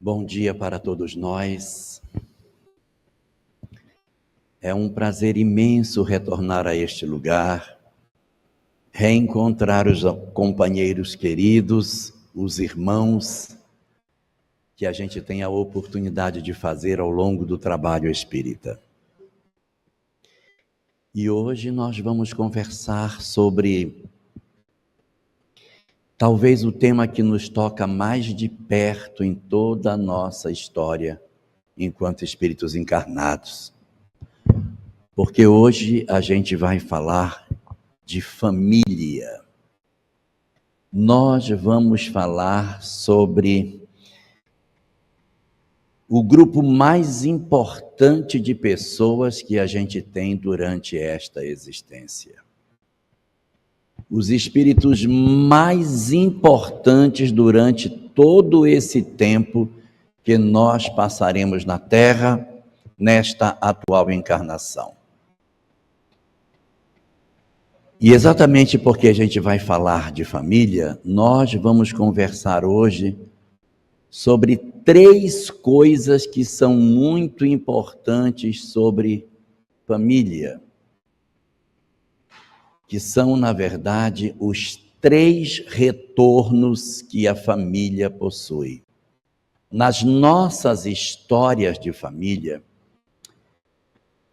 Bom dia para todos nós. É um prazer imenso retornar a este lugar, reencontrar os companheiros queridos, os irmãos, que a gente tem a oportunidade de fazer ao longo do trabalho espírita. E hoje nós vamos conversar sobre talvez o tema que nos toca mais de perto em toda a nossa história enquanto espíritos encarnados. Porque hoje a gente vai falar de família. Nós vamos falar sobre o grupo mais importante de pessoas que a gente tem durante esta existência. Os espíritos mais importantes durante todo esse tempo que nós passaremos na Terra, nesta atual encarnação. E exatamente porque a gente vai falar de família, nós vamos conversar hoje sobre 3 coisas que são muito importantes sobre família, que são, na verdade, os 3 retornos que a família possui. Nas nossas histórias de família,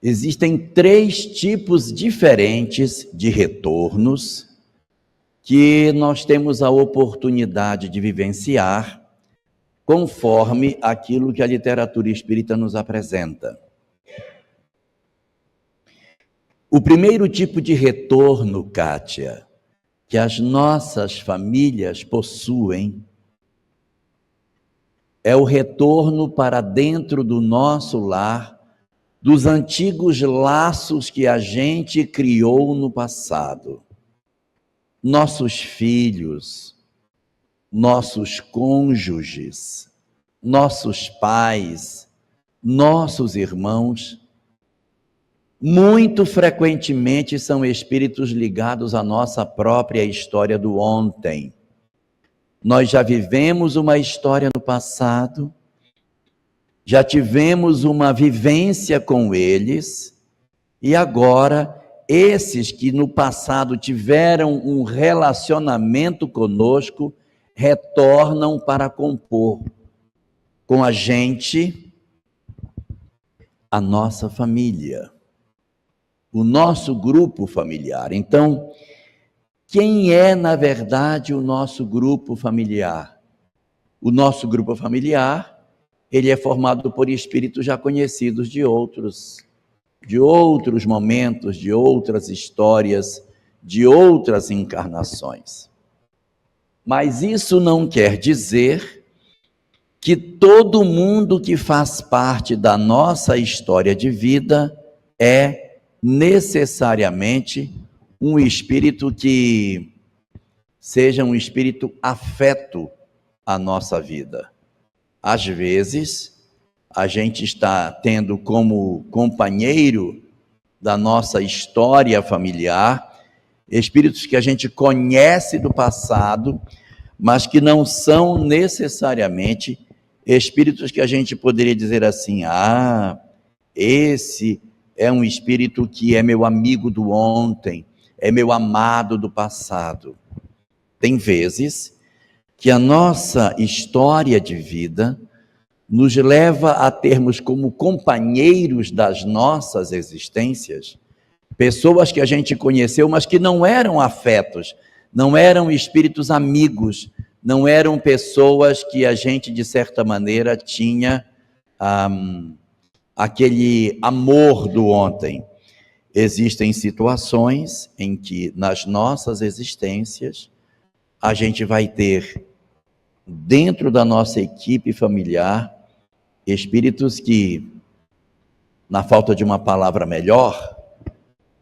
existem 3 tipos diferentes de retornos que nós temos a oportunidade de vivenciar conforme aquilo que a literatura espírita nos apresenta. O primeiro tipo de retorno, Kátia, que as nossas famílias possuem, é o retorno para dentro do nosso lar, dos antigos laços que a gente criou no passado. Nossos filhos, nossos cônjuges, nossos pais, nossos irmãos, muito frequentemente são espíritos ligados à nossa própria história do ontem. Nós já vivemos uma história no passado, já tivemos uma vivência com eles, e agora, esses que no passado tiveram um relacionamento conosco, retornam para compor com a gente a nossa família, o nosso grupo familiar. Então, quem é, na verdade, o nosso grupo familiar? O nosso grupo familiar, ele é formado por espíritos já conhecidos de outros momentos, de outras histórias, de outras encarnações. Mas isso não quer dizer que todo mundo que faz parte da nossa história de vida é necessariamente um espírito que seja um espírito afeto à nossa vida. Às vezes, a gente está tendo como companheiro da nossa história familiar espíritos que a gente conhece do passado, mas que não são necessariamente espíritos que a gente poderia dizer assim: esse é um espírito que é meu amigo do ontem, é meu amado do passado. Tem vezes que a nossa história de vida nos leva a termos como companheiros das nossas existências pessoas que a gente conheceu, mas que não eram afetos, não eram espíritos amigos, não eram pessoas que a gente, de certa maneira, tinha aquele amor do ontem. Existem situações em que, nas nossas existências, a gente vai ter, dentro da nossa equipe familiar, espíritos que, na falta de uma palavra melhor,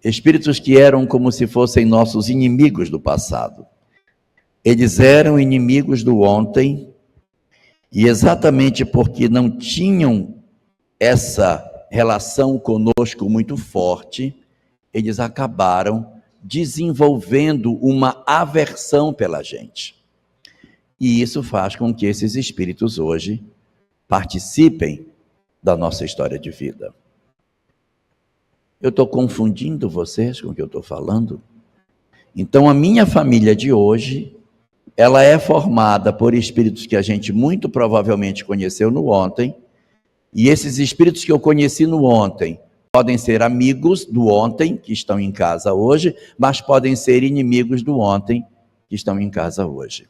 espíritos que eram como se fossem nossos inimigos do passado. Eles eram inimigos do ontem, e exatamente porque não tinham essa relação conosco muito forte, eles acabaram desenvolvendo uma aversão pela gente. E isso faz com que esses espíritos hoje participem da nossa história de vida. Eu estou confundindo vocês com o que eu estou falando? Então, a minha família de hoje, ela é formada por espíritos que a gente muito provavelmente conheceu no ontem, e esses espíritos que eu conheci no ontem podem ser amigos do ontem, que estão em casa hoje, mas podem ser inimigos do ontem, que estão em casa hoje.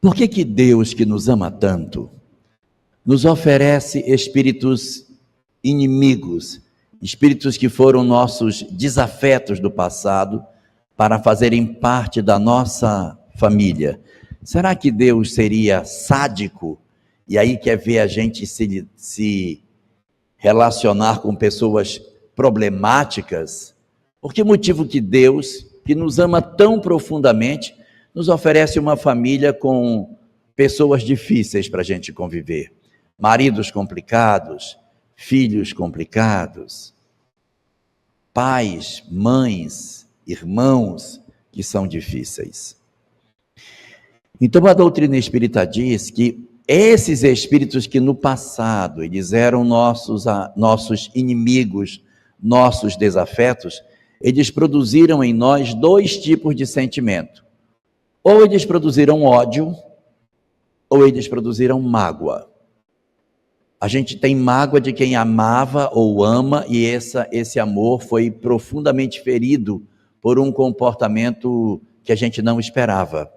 Por que Deus, que nos ama tanto, nos oferece espíritos inimigos, espíritos que foram nossos desafetos do passado, para fazerem parte da nossa família? Será que Deus seria sádico e aí quer ver a gente se relacionar com pessoas problemáticas? Por que motivo que Deus, que nos ama tão profundamente, nos oferece uma família com pessoas difíceis para a gente conviver? Maridos complicados, filhos complicados, pais, mães, irmãos que são difíceis. Então a doutrina espírita diz que esses espíritos que no passado eles eram nossos inimigos, nossos desafetos, eles produziram em nós dois tipos de sentimento. Ou eles produziram ódio, ou eles produziram mágoa. A gente tem mágoa de quem amava ou ama, e esse amor foi profundamente ferido por um comportamento que a gente não esperava.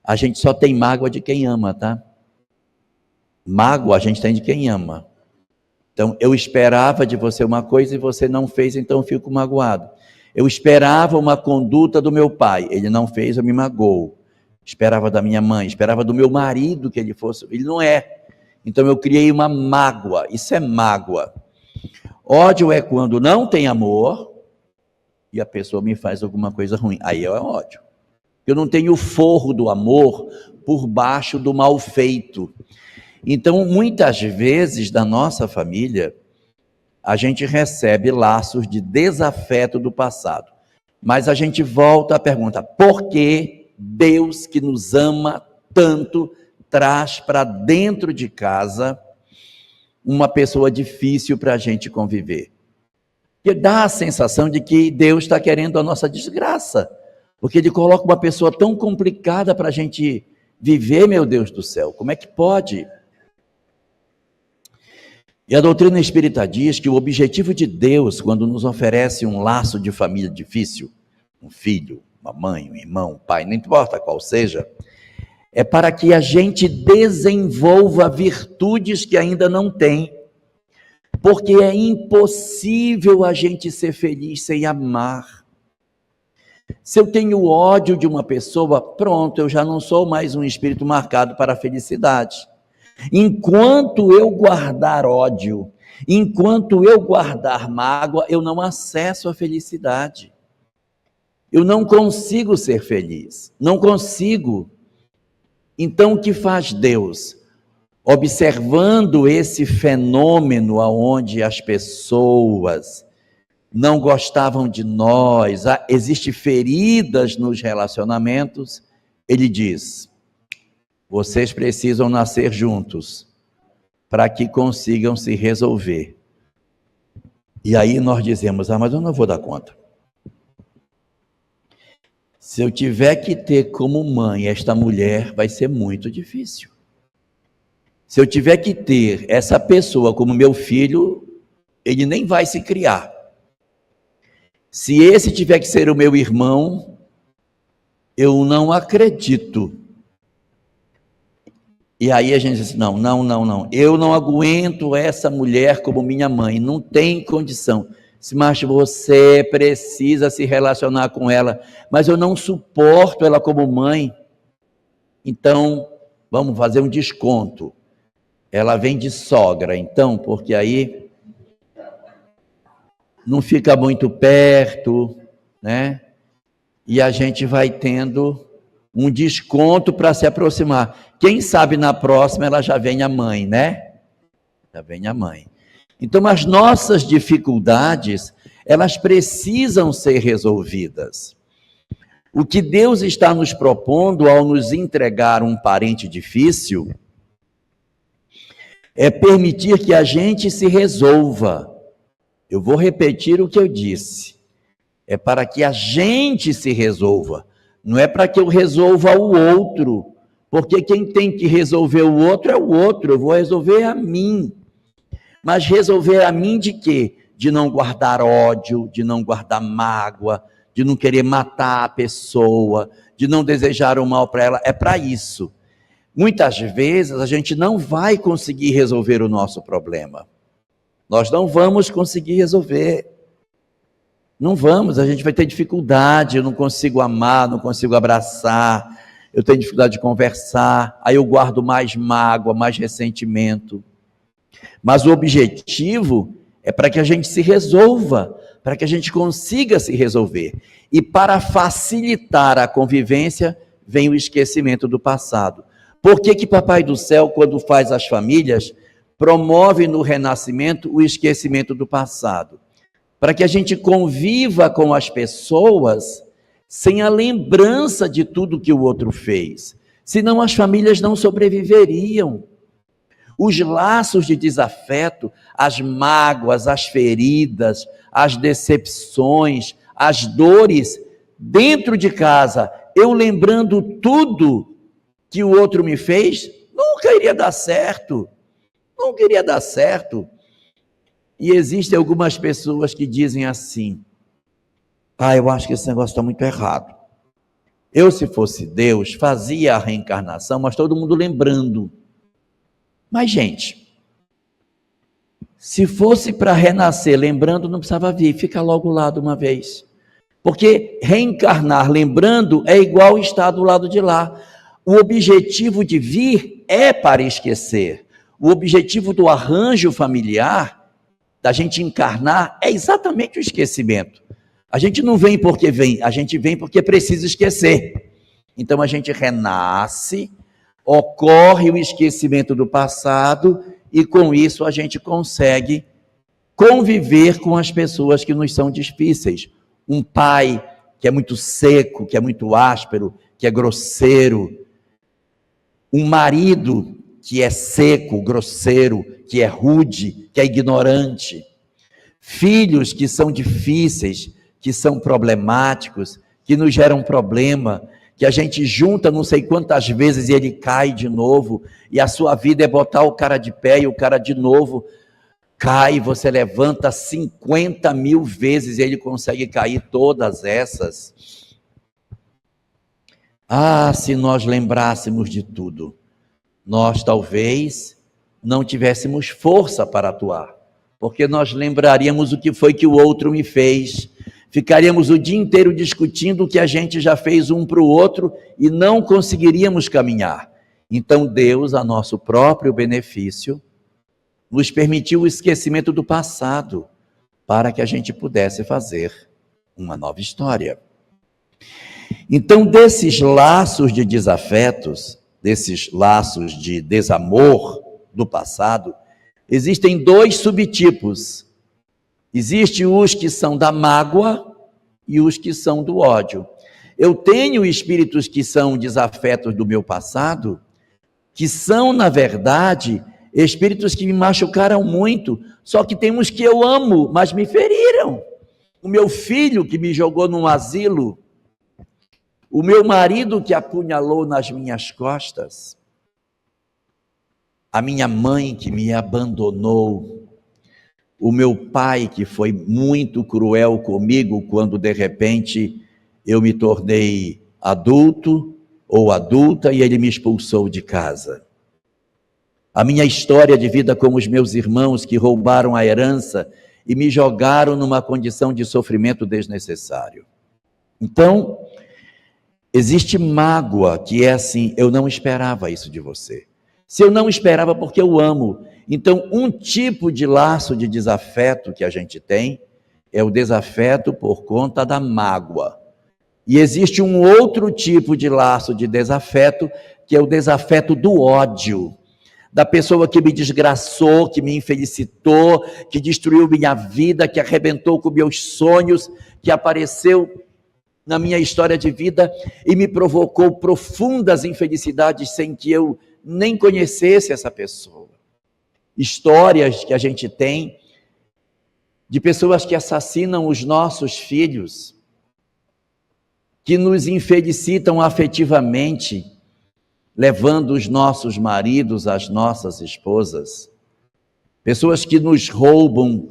A gente só tem mágoa de quem ama, tá? Mágoa a gente tem de quem ama. Então, eu esperava de você uma coisa e você não fez, então eu fico magoado. Eu esperava uma conduta do meu pai, ele não fez, eu me magoo. Esperava da minha mãe, esperava do meu marido que ele fosse, ele não é. Então eu criei uma mágoa, isso é mágoa. Ódio é quando não tem amor e a pessoa me faz alguma coisa ruim, aí é ódio. Eu não tenho o forro do amor por baixo do mal feito. Então, muitas vezes, da nossa família, a gente recebe laços de desafeto do passado. Mas a gente volta à pergunta: por que Deus, que nos ama tanto, traz para dentro de casa uma pessoa difícil para a gente conviver? Porque dá a sensação de que Deus está querendo a nossa desgraça. Porque Ele coloca uma pessoa tão complicada para a gente viver, meu Deus do céu. Como é que pode? E a doutrina espírita diz que o objetivo de Deus, quando nos oferece um laço de família difícil, um filho, uma mãe, um irmão, um pai, não importa qual seja, é para que a gente desenvolva virtudes que ainda não tem. Porque é impossível a gente ser feliz sem amar. Se eu tenho ódio de uma pessoa, pronto, eu já não sou mais um espírito marcado para a felicidade. Enquanto eu guardar ódio, enquanto eu guardar mágoa, eu não acesso a felicidade. Eu não consigo ser feliz, não consigo. Então, o que faz Deus? Observando esse fenômeno onde as pessoas não gostavam de nós, existem feridas nos relacionamentos, Ele diz: vocês precisam nascer juntos para que consigam se resolver. E aí nós dizemos: mas eu não vou dar conta. Se eu tiver que ter como mãe esta mulher, vai ser muito difícil. Se eu tiver que ter essa pessoa como meu filho, ele nem vai se criar. Se esse tiver que ser o meu irmão, eu não acredito. E aí a gente diz: não, eu não aguento essa mulher como minha mãe, não tem condição. Mas você precisa se relacionar com ela, mas eu não suporto ela como mãe. Então, vamos fazer um desconto. Ela vem de sogra, então, porque aí não fica muito perto, né? E a gente vai tendo um desconto para se aproximar. Quem sabe na próxima ela já vem a mãe, né? Já vem a mãe. Então, as nossas dificuldades, elas precisam ser resolvidas. O que Deus está nos propondo ao nos entregar um parente difícil É permitir que a gente se resolva. Eu vou repetir o que eu disse. É para que a gente se resolva. Não é para que eu resolva o outro. Porque quem tem que resolver o outro é o outro. Eu vou resolver a mim. Mas resolver a mim de quê? De não guardar ódio, de não guardar mágoa, de não querer matar a pessoa, de não desejar o mal para ela. É para isso. Muitas vezes a gente não vai conseguir resolver o nosso problema. Nós não vamos conseguir resolver. Não vamos, a gente vai ter dificuldade, eu não consigo amar, não consigo abraçar, eu tenho dificuldade de conversar, aí eu guardo mais mágoa, mais ressentimento. Mas o objetivo é para que a gente se resolva, para que a gente consiga se resolver. E para facilitar a convivência, vem o esquecimento do passado. Por que Papai do Céu, quando faz as famílias, promove no renascimento o esquecimento do passado? Para que a gente conviva com as pessoas sem a lembrança de tudo que o outro fez. Senão as famílias não sobreviveriam. Os laços de desafeto, as mágoas, as feridas, as decepções, as dores, dentro de casa, eu lembrando tudo que o outro me fez, nunca iria dar certo. Nunca iria dar certo. E existem algumas pessoas que dizem assim: eu acho que esse negócio está muito errado. Eu, se fosse Deus, fazia a reencarnação, mas todo mundo lembrando. Mas, gente, se fosse para renascer lembrando, não precisava vir, fica logo lá de uma vez. Porque reencarnar lembrando é igual estar do lado de lá. O objetivo de vir é para esquecer. O objetivo do arranjo familiar, da gente encarnar, é exatamente o esquecimento. A gente não vem porque vem, a gente vem porque precisa esquecer. Então a gente renasce, ocorre o esquecimento do passado e com isso a gente consegue conviver com as pessoas que nos são difíceis. Um pai que é muito seco, que é muito áspero, que é grosseiro. Um marido que é seco, grosseiro, que é rude, que é ignorante. Filhos que são difíceis, que são problemáticos, que nos geram problema, que a gente junta não sei quantas vezes e ele cai de novo, e a sua vida é botar o cara de pé e o cara de novo cai, você levanta 50.000 vezes e ele consegue cair todas essas. Se nós lembrássemos de tudo, nós talvez não tivéssemos força para atuar, porque nós lembraríamos o que foi que o outro me fez, ficaríamos o dia inteiro discutindo o que a gente já fez um para o outro e não conseguiríamos caminhar. Então Deus, a nosso próprio benefício, nos permitiu o esquecimento do passado, para que a gente pudesse fazer uma nova história. Então, desses laços de desafetos, desses laços de desamor do passado, existem dois subtipos. Existem os que são da mágoa e os que são do ódio. Eu tenho espíritos que são desafetos do meu passado, que são, na verdade, espíritos que me machucaram muito, só que tem uns que eu amo, mas me feriram. O meu filho que me jogou num asilo, o meu marido que apunhalou nas minhas costas, a minha mãe que me abandonou, o meu pai que foi muito cruel comigo quando de repente eu me tornei adulto ou adulta e ele me expulsou de casa. A minha história de vida com os meus irmãos que roubaram a herança e me jogaram numa condição de sofrimento desnecessário. Então, existe mágoa que é assim: eu não esperava isso de você. Se eu não esperava, porque eu amo. Então, um tipo de laço de desafeto que a gente tem é o desafeto por conta da mágoa. E existe um outro tipo de laço de desafeto, que é o desafeto do ódio. Da pessoa que me desgraçou, que me infelicitou, que destruiu minha vida, que arrebentou com meus sonhos, que apareceu na minha história de vida e me provocou profundas infelicidades sem que eu nem conhecesse essa pessoa. histórias que a gente tem de pessoas que assassinam os nossos filhos, que nos infelicitam afetivamente, levando os nossos maridos, as nossas esposas, pessoas que nos roubam,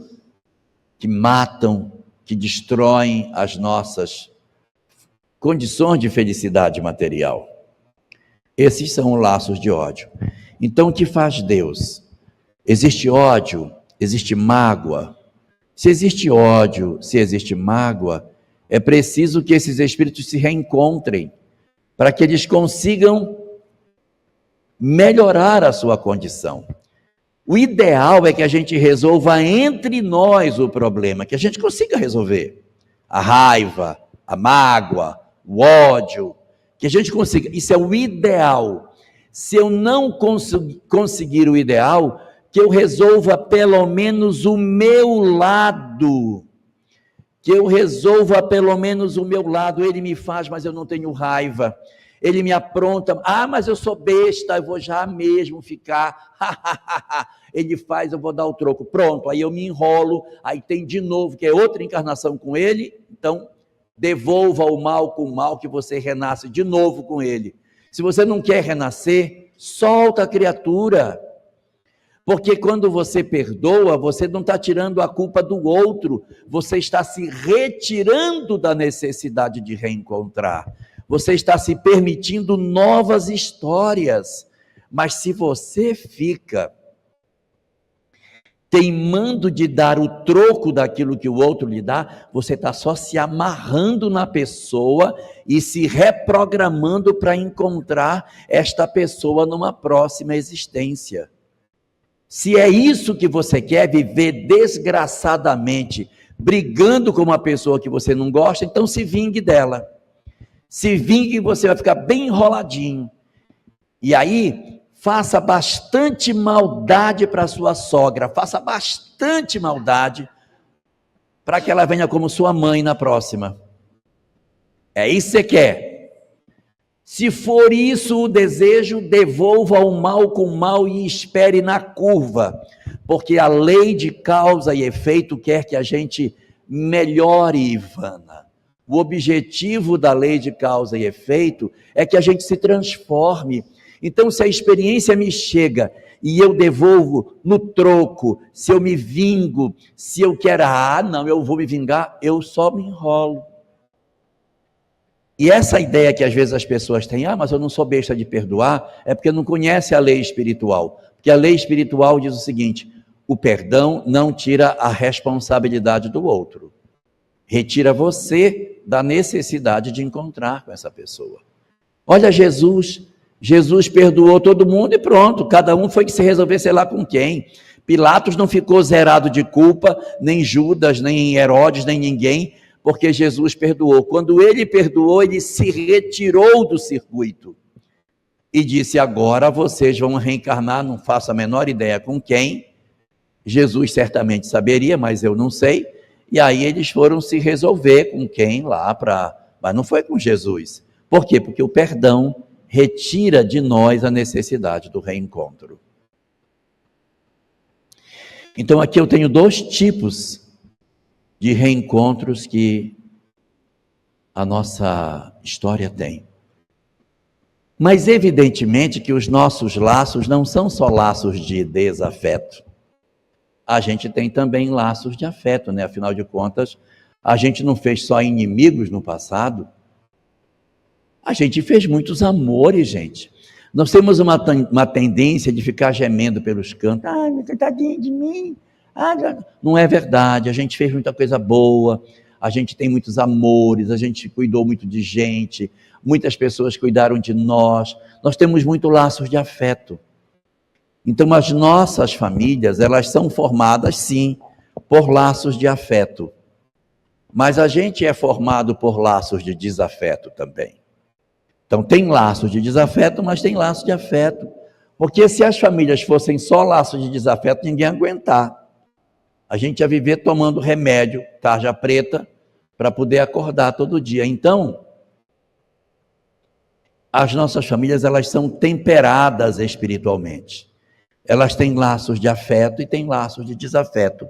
que matam, que destroem as nossas condições de felicidade material. Esses são laços de ódio. Então, o que faz Deus? Existe ódio, existe mágoa. Se existe ódio, se existe mágoa, é preciso que esses espíritos se reencontrem, para que eles consigam melhorar a sua condição. O ideal é que a gente resolva entre nós o problema, que a gente consiga resolver. A raiva, a mágoa, o ódio, que a gente consiga. Isso é o ideal. Se eu não conseguir o ideal, que eu resolva pelo menos o meu lado. Que eu resolva pelo menos o meu lado. Ele me faz, mas eu não tenho raiva. Ele me apronta. Ah, mas eu sou besta, eu vou já mesmo ficar. Ele faz, eu vou dar o troco. Pronto, aí eu me enrolo. Aí tem de novo, que é outra encarnação com ele. Então, devolva o mal com o mal, que você renasce de novo com ele. Se você não quer renascer, solta a criatura. Porque quando você perdoa, você não está tirando a culpa do outro, você está se retirando da necessidade de reencontrar. Você está se permitindo novas histórias. Mas se você fica teimando de dar o troco daquilo que o outro lhe dá, você está só se amarrando na pessoa e se reprogramando para encontrar esta pessoa numa próxima existência. Se é isso que você quer, viver desgraçadamente, brigando com uma pessoa que você não gosta, então se vingue dela. Se vingue, você vai ficar bem enroladinho. E aí, faça bastante maldade para sua sogra, faça bastante maldade para que ela venha como sua mãe na próxima. É isso que você quer. Se for isso o desejo, devolva o mal com o mal e espere na curva, porque a lei de causa e efeito quer que a gente melhore, Ivana. O objetivo da lei de causa e efeito é que a gente se transforme. Então, se a experiência me chega e eu devolvo no troco, se eu me vingo, se eu quero, não, eu vou me vingar, eu só me enrolo. E essa ideia que às vezes as pessoas têm, mas eu não sou besta de perdoar, é porque não conhece a lei espiritual. Porque a lei espiritual diz o seguinte: o perdão não tira a responsabilidade do outro. Retira você da necessidade de encontrar com essa pessoa. Olha Jesus perdoou todo mundo e pronto, cada um foi que se resolver, sei lá com quem. Pilatos não ficou zerado de culpa, nem Judas, nem Herodes, nem ninguém, porque Jesus perdoou. Quando ele perdoou, ele se retirou do circuito e disse: agora vocês vão reencarnar, não faço a menor ideia com quem. Jesus certamente saberia, mas eu não sei. E aí eles foram se resolver com quem lá, mas não foi com Jesus. Por quê? Porque o perdão retira de nós a necessidade do reencontro. Então aqui eu tenho dois tipos de reencontros que a nossa história tem. Mas evidentemente que os nossos laços não são só laços de desafeto. A gente tem também laços de afeto, né? Afinal de contas, a gente não fez só inimigos no passado, a gente fez muitos amores, gente. Nós temos uma tendência de ficar gemendo pelos cantos. Tadinho de mim. Não é verdade, a gente fez muita coisa boa, a gente tem muitos amores, a gente cuidou muito de gente, muitas pessoas cuidaram de nós temos muitos laços de afeto. Então as nossas famílias, elas são formadas sim, por laços de afeto, mas a gente é formado por laços de desafeto também. Então tem laços de desafeto, mas tem laços de afeto, porque se as famílias fossem só laços de desafeto, ninguém ia aguentar. A gente ia viver tomando remédio, tarja preta, para poder acordar todo dia. Então, as nossas famílias, elas são temperadas espiritualmente. Elas têm laços de afeto e têm laços de desafeto.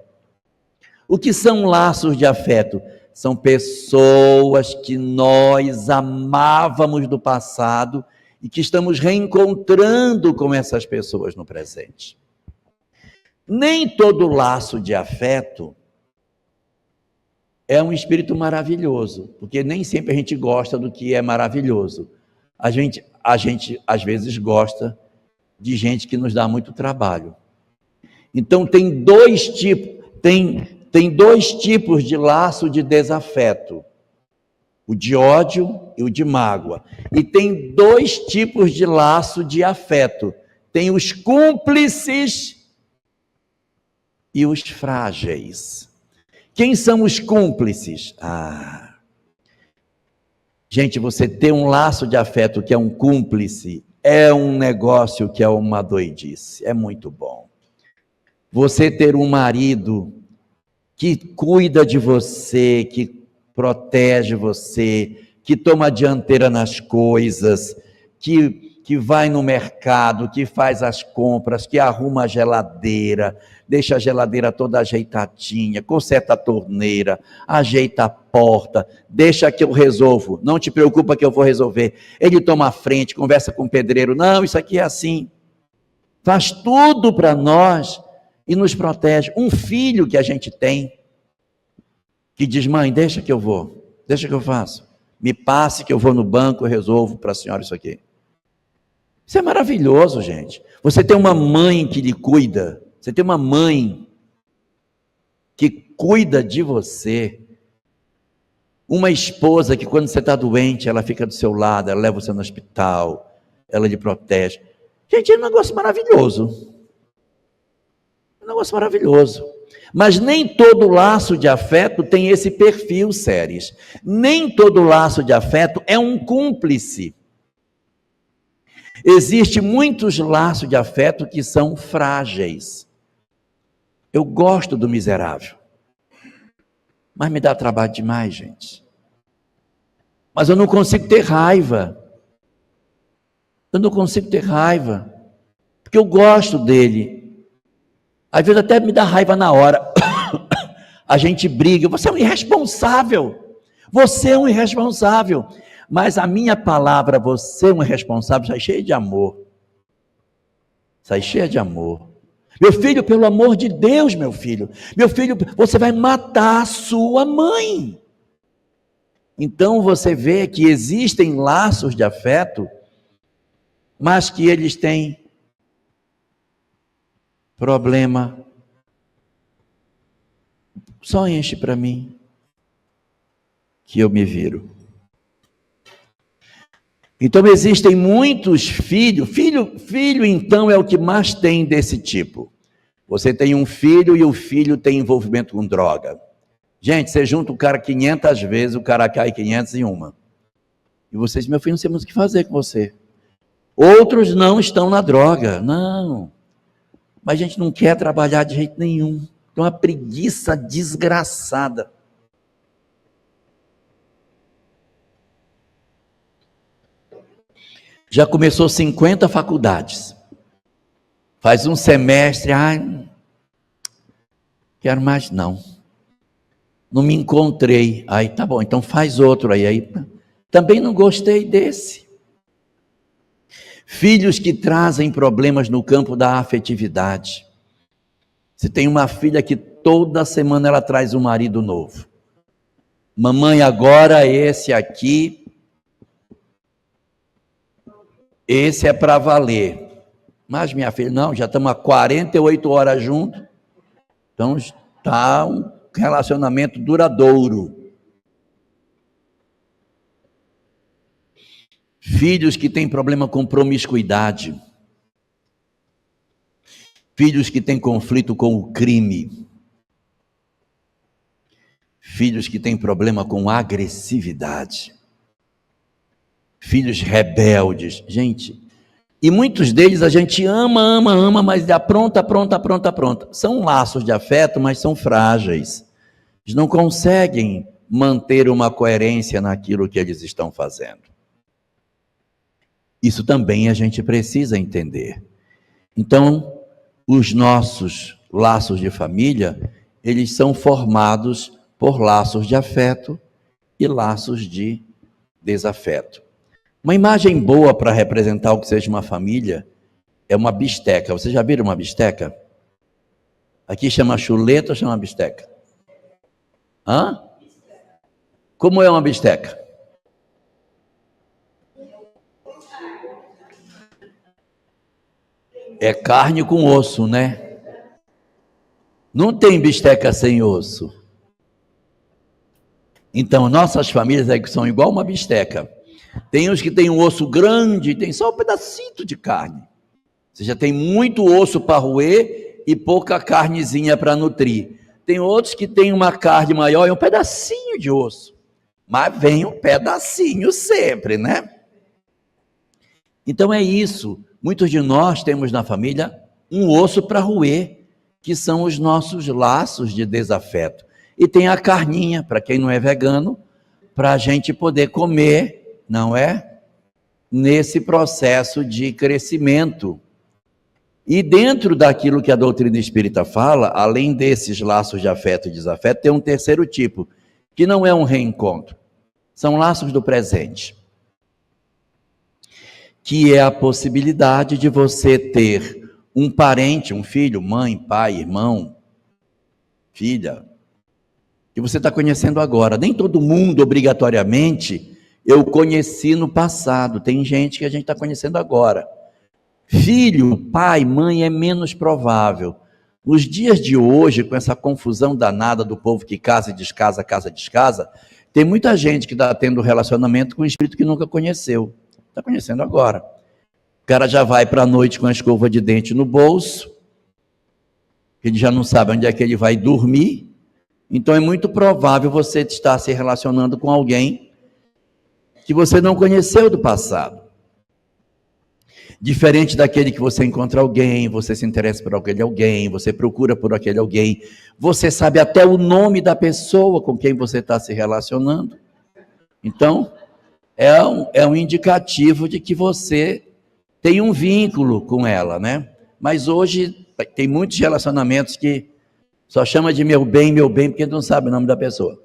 O que são laços de afeto? São pessoas que nós amávamos do passado e que estamos reencontrando com essas pessoas no presente. Nem todo laço de afeto é um espírito maravilhoso, porque nem sempre a gente gosta do que é maravilhoso. A gente às vezes gosta de gente que nos dá muito trabalho. Então tem dois tipos de laço de desafeto: o de ódio e o de mágoa. E tem dois tipos de laço de afeto: tem os cúmplices e os frágeis. Quem são os cúmplices? Gente, você ter um laço de afeto que é um cúmplice é um negócio que é uma doidice, é muito bom. Você ter um marido que cuida de você, que protege você, que toma a dianteira nas coisas, que vai no mercado, que faz as compras, que arruma a geladeira, deixa a geladeira toda ajeitadinha, conserta a torneira, ajeita a porta, deixa que eu resolvo, não te preocupa que eu vou resolver. Ele toma a frente, conversa com o pedreiro, não, isso aqui é assim. Faz tudo para nós e nos protege. Um filho que a gente tem, que diz, mãe, deixa que eu vou, deixa que eu faço. Me passe que eu vou no banco e resolvo para a senhora isso aqui. Isso é maravilhoso, gente. Você tem uma mãe que lhe cuida, você tem uma mãe que cuida de você, uma esposa que quando você está doente, ela fica do seu lado, ela leva você no hospital, ela lhe protege. Gente, é um negócio maravilhoso. É um negócio maravilhoso. Mas nem todo laço de afeto tem esse perfil, Séries. Nem todo laço de afeto é um cúmplice. Existem muitos laços de afeto que são frágeis. Eu gosto do miserável, mas me dá trabalho demais, gente. Mas eu não consigo ter raiva. Eu não consigo ter raiva, porque eu gosto dele. Às vezes até me dá raiva na hora. A gente briga, você é um irresponsável. Você é um irresponsável. Mas a minha palavra, você é um irresponsável, sai cheia de amor. Sai cheia de amor. Meu filho, pelo amor de Deus, meu filho, você vai matar a sua mãe. Então você vê que existem laços de afeto, mas que eles têm problema. Só enche para mim, que eu me viro. Então existem muitos filhos, filho então é o que mais tem desse tipo. Você tem um filho e o filho tem envolvimento com droga. Gente, você junta o cara 500 vezes, o cara cai 501. E você diz, meu filho, não sei mais o que fazer com você. Outros não estão na droga, não. Mas a gente não quer trabalhar de jeito nenhum. Tem uma preguiça desgraçada. Já começou 50 faculdades. Faz um semestre, quero mais não. Não me encontrei. Aí tá bom, então faz outro aí. Também não gostei desse. Filhos que trazem problemas no campo da afetividade. Você tem uma filha que toda semana ela traz um marido novo. Mamãe, agora esse aqui, esse é para valer. Mas minha filha, não, já estamos há 48 horas juntos, então está um relacionamento duradouro. Filhos que têm problema com promiscuidade. Filhos que têm conflito com o crime. Filhos que têm problema com agressividade. Filhos rebeldes. Gente, e muitos deles a gente ama, mas apronta. São laços de afeto, mas são frágeis. Eles não conseguem manter uma coerência naquilo que eles estão fazendo. Isso também a gente precisa entender. Então, os nossos laços de família, eles são formados por laços de afeto e laços de desafeto. Uma imagem boa para representar o que seja uma família é uma bisteca. Vocês já viram uma bisteca? Aqui chama chuleta ou chama bisteca? Hã? Como é uma bisteca? É carne com osso, né? Não tem bisteca sem osso. Então, nossas famílias é que são igual uma bisteca. Tem uns que tem um osso grande, tem só um pedacito de carne. Ou seja, tem muito osso para roer e pouca carnezinha para nutrir. Tem outros que tem uma carne maior e um pedacinho de osso. Mas vem um pedacinho sempre, né? Então é isso. Muitos de nós temos na família um osso para roer, que são os nossos laços de desafeto. E tem a carninha, para quem não é vegano, para a gente poder comer, não é? Nesse processo de crescimento. E dentro daquilo que a doutrina espírita fala, além desses laços de afeto e desafeto, tem um terceiro tipo, que não é um reencontro. São laços do presente. Que é a possibilidade de você ter um parente, um filho, mãe, pai, irmão, filha, que você está conhecendo agora. Nem todo mundo, obrigatoriamente, eu conheci no passado. Tem gente que a gente está conhecendo agora. Filho, pai, mãe é menos provável. Nos dias de hoje, com essa confusão danada do povo que casa e descasa, tem muita gente que está tendo relacionamento com um espírito que nunca conheceu. Está conhecendo agora. O cara já vai para a noite com a escova de dente no bolso, ele já não sabe onde é que ele vai dormir. Então é muito provável você estar se relacionando com alguém que você não conheceu do passado. Diferente daquele que você encontra alguém, você se interessa por aquele alguém, você procura por aquele alguém, você sabe até o nome da pessoa com quem você está se relacionando. Então, é um indicativo de que você tem um vínculo com ela, né? Mas hoje tem muitos relacionamentos que só chama de meu bem, porque não sabe o nome da pessoa.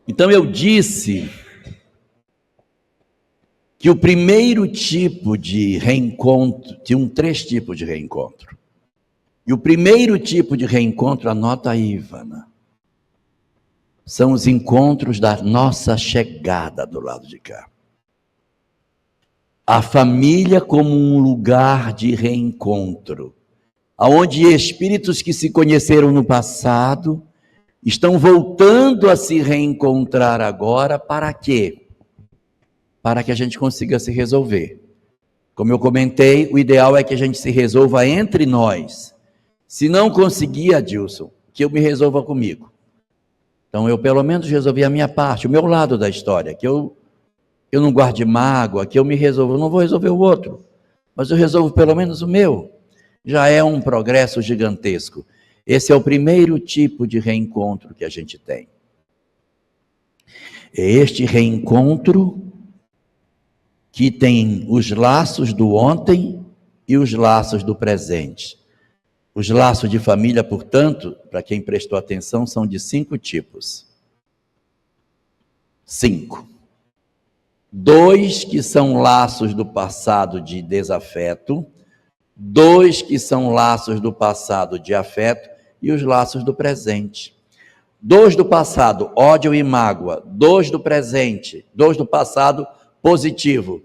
Então eu disse que o primeiro tipo de reencontro, tinham 3 tipos de reencontro. E o primeiro tipo de reencontro, anota aí, Ivana, são os encontros da nossa chegada do lado de cá. A família como um lugar de reencontro, onde espíritos que se conheceram no passado estão voltando a se reencontrar agora, para quê? Para que a gente consiga se resolver. Como eu comentei, o ideal é que a gente se resolva entre nós. Se não conseguir, Adilson, que eu me resolva comigo. Então eu pelo menos resolvi a minha parte, o meu lado da história, que eu não guarde mágoa, que eu me resolvo. Eu não vou resolver o outro, mas eu resolvo pelo menos o meu. Já é um progresso gigantesco. Esse é o primeiro tipo de reencontro que a gente tem. É este reencontro que tem os laços do ontem e os laços do presente. Os laços de família, portanto, para quem prestou atenção, são de 5 tipos. 5. 2 que são laços do passado de desafeto, 2 que são laços do passado de afeto e os laços do presente. 2 do passado, ódio e mágoa. 2 do presente, 2 do passado, positivo.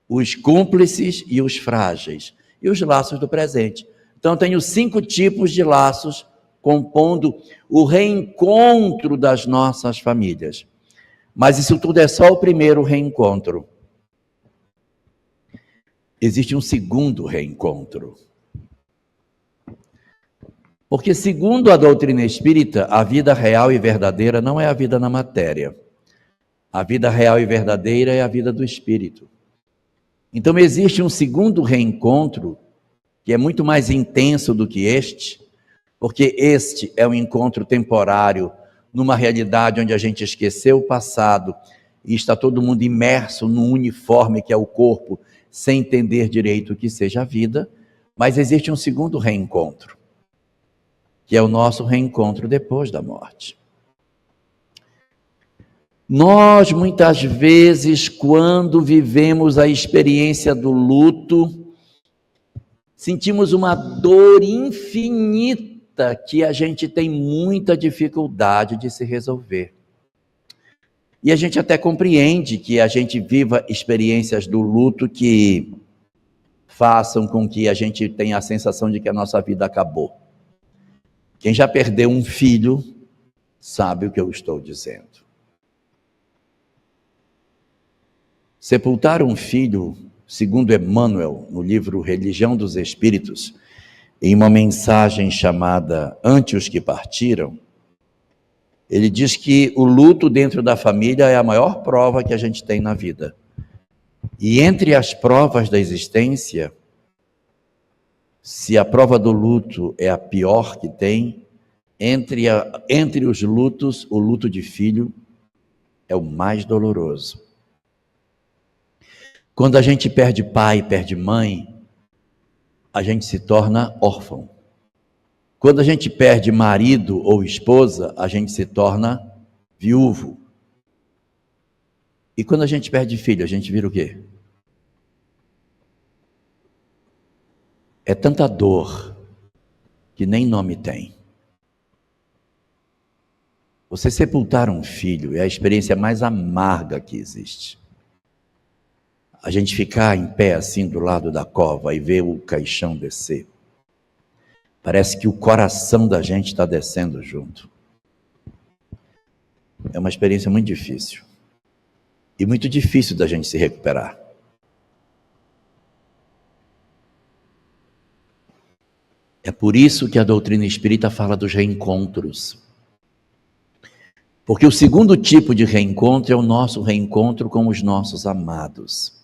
Os cúmplices e os frágeis. E os laços do presente. Então, tenho 5 tipos de laços compondo o reencontro das nossas famílias. Mas isso tudo é só o primeiro reencontro. Existe um segundo reencontro. Porque, segundo a doutrina espírita, a vida real e verdadeira não é a vida na matéria. A vida real e verdadeira é a vida do espírito. Então, existe um segundo reencontro, que é muito mais intenso do que este, porque este é um encontro temporário, numa realidade onde a gente esqueceu o passado e está todo mundo imerso num uniforme que é o corpo, sem entender direito o que seja a vida, mas existe um segundo reencontro, que é o nosso reencontro depois da morte. Nós, muitas vezes, quando vivemos a experiência do luto, sentimos uma dor infinita que a gente tem muita dificuldade de se resolver. E a gente até compreende que a gente viva experiências do luto que façam com que a gente tenha a sensação de que a nossa vida acabou. Quem já perdeu um filho sabe o que eu estou dizendo. Sepultar um filho, segundo Emmanuel, no livro Religião dos Espíritos, em uma mensagem chamada Ante os que Partiram, ele diz que o luto dentro da família é a maior prova que a gente tem na vida. E entre as provas da existência, se a prova do luto é a pior que tem, entre os lutos, o luto de filho é o mais doloroso. Quando a gente perde pai, perde mãe, a gente se torna órfão. Quando a gente perde marido ou esposa, a gente se torna viúvo. E quando a gente perde filho, a gente vira o quê? É tanta dor que nem nome tem. Você sepultar um filho é a experiência mais amarga que existe. A gente ficar em pé assim do lado da cova e ver o caixão descer. Parece que o coração da gente está descendo junto. É uma experiência muito difícil. E muito difícil da gente se recuperar. É por isso que a doutrina espírita fala dos reencontros. Porque o segundo tipo de reencontro é o nosso reencontro com os nossos amados.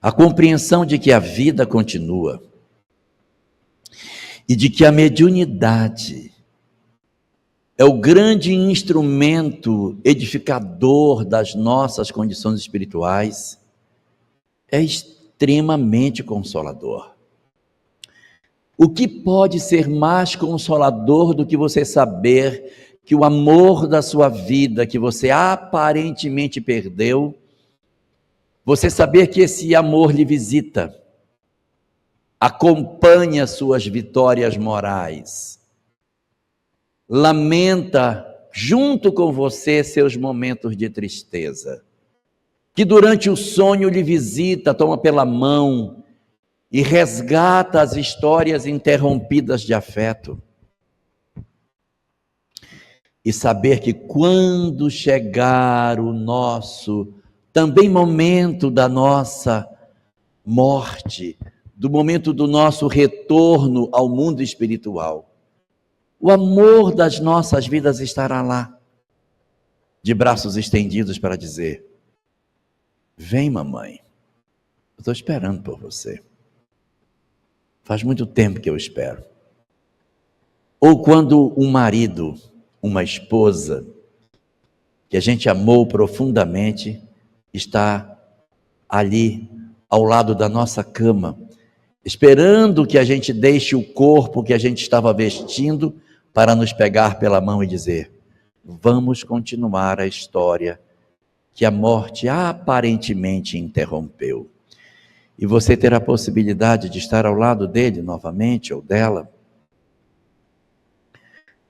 A compreensão de que a vida continua e de que a mediunidade é o grande instrumento edificador das nossas condições espirituais é extremamente consolador. O que pode ser mais consolador do que você saber que o amor da sua vida, que você aparentemente perdeu, você saber que esse amor lhe visita, acompanha suas vitórias morais, lamenta junto com você seus momentos de tristeza, que durante o sonho lhe visita, toma pela mão e resgata as histórias interrompidas de afeto. E saber que quando chegar o nosso também momento da nossa morte, do momento do nosso retorno ao mundo espiritual, o amor das nossas vidas estará lá, de braços estendidos para dizer: vem, mamãe, eu estou esperando por você. Faz muito tempo que eu espero. Ou quando um marido, uma esposa, que a gente amou profundamente, está ali ao lado da nossa cama, esperando que a gente deixe o corpo que a gente estava vestindo para nos pegar pela mão e dizer: vamos continuar a história que a morte aparentemente interrompeu. E você ter a possibilidade de estar ao lado dele novamente ou dela.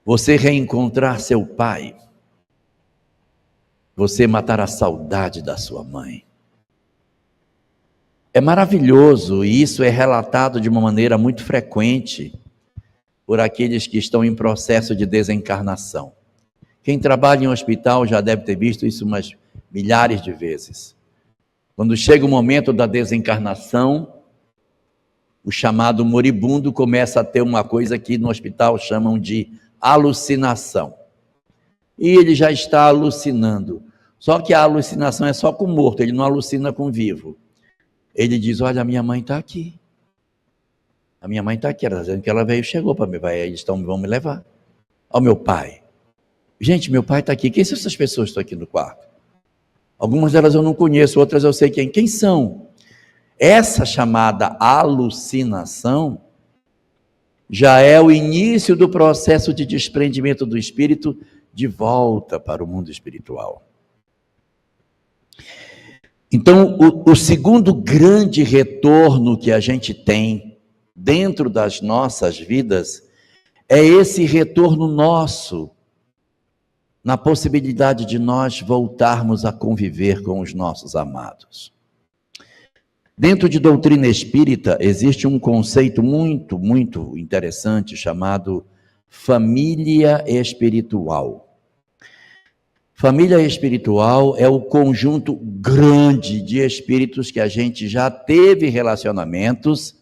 Você reencontrar seu pai. Você matar a saudade da sua mãe. É maravilhoso e isso é relatado de uma maneira muito frequente por aqueles que estão em processo de desencarnação. Quem trabalha em um hospital já deve ter visto isso umas milhares de vezes. Quando chega o momento da desencarnação, o chamado moribundo começa a ter uma coisa que no hospital chamam de alucinação. E ele já está alucinando. Só que a alucinação é só com o morto, ele não alucina com o vivo. Ele diz: olha, a minha mãe está aqui. A minha mãe está aqui, ela está dizendo que ela veio, chegou para mim, eles vão me levar. Ao meu pai. Gente, meu pai está aqui. Quem são essas pessoas que estão aqui no quarto? Algumas delas eu não conheço, outras eu sei quem. Quem são? Essa chamada alucinação já é o início do processo de desprendimento do espírito de volta para o mundo espiritual. Então, o segundo grande retorno que a gente tem dentro das nossas vidas é esse retorno nosso, na possibilidade de nós voltarmos a conviver com os nossos amados. Dentro de doutrina espírita, existe um conceito muito, muito interessante chamado família espiritual. Família espiritual é o conjunto grande de espíritos que a gente já teve relacionamentos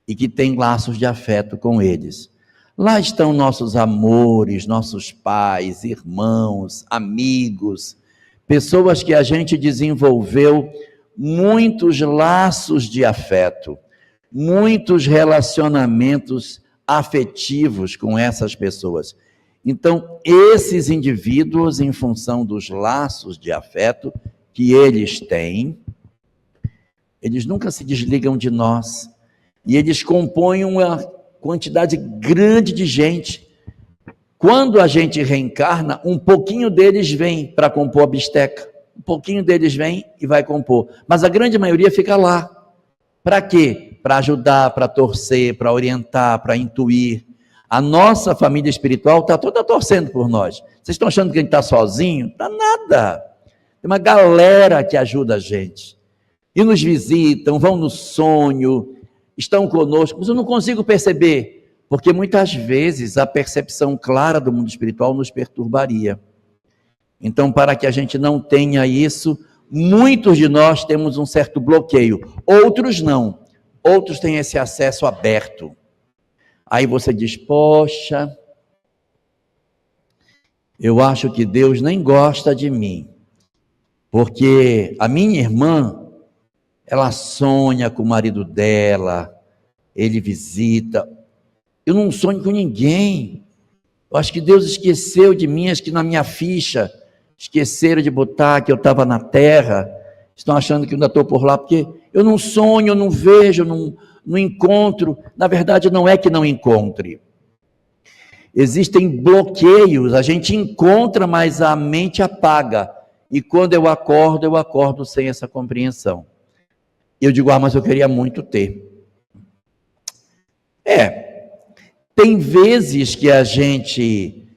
e que tem laços de afeto com eles. Lá estão nossos amores, nossos pais, irmãos, amigos, pessoas que a gente desenvolveu muitos laços de afeto, muitos relacionamentos afetivos com essas pessoas. Então, esses indivíduos, em função dos laços de afeto que eles têm, eles nunca se desligam de nós. E eles compõem uma quantidade grande de gente. Quando a gente reencarna, um pouquinho deles vem para compor a bisteca. Um pouquinho deles vem e vai compor. Mas a grande maioria fica lá. Para quê? Para ajudar, para torcer, para orientar, para intuir. A nossa família espiritual está toda torcendo por nós. Vocês estão achando que a gente está sozinho? Não está nada. Tem uma galera que ajuda a gente. E nos visitam, vão no sonho, estão conosco. Mas eu não consigo perceber, porque muitas vezes a percepção clara do mundo espiritual nos perturbaria. Então, para que a gente não tenha isso, muitos de nós temos um certo bloqueio. Outros não. Outros têm esse acesso aberto. Aí você diz, poxa, eu acho que Deus nem gosta de mim, porque a minha irmã, ela sonha com o marido dela, ele visita, eu não sonho com ninguém, eu acho que Deus esqueceu de mim, acho que na minha ficha, esqueceram de botar que eu estava na terra, estão achando que eu ainda estou por lá, porque eu não sonho, eu não vejo, não encontro. Na verdade, não é que não encontre. Existem bloqueios, a gente encontra, mas a mente apaga. E quando eu acordo sem essa compreensão. Eu digo, mas eu queria muito ter. Tem vezes que a gente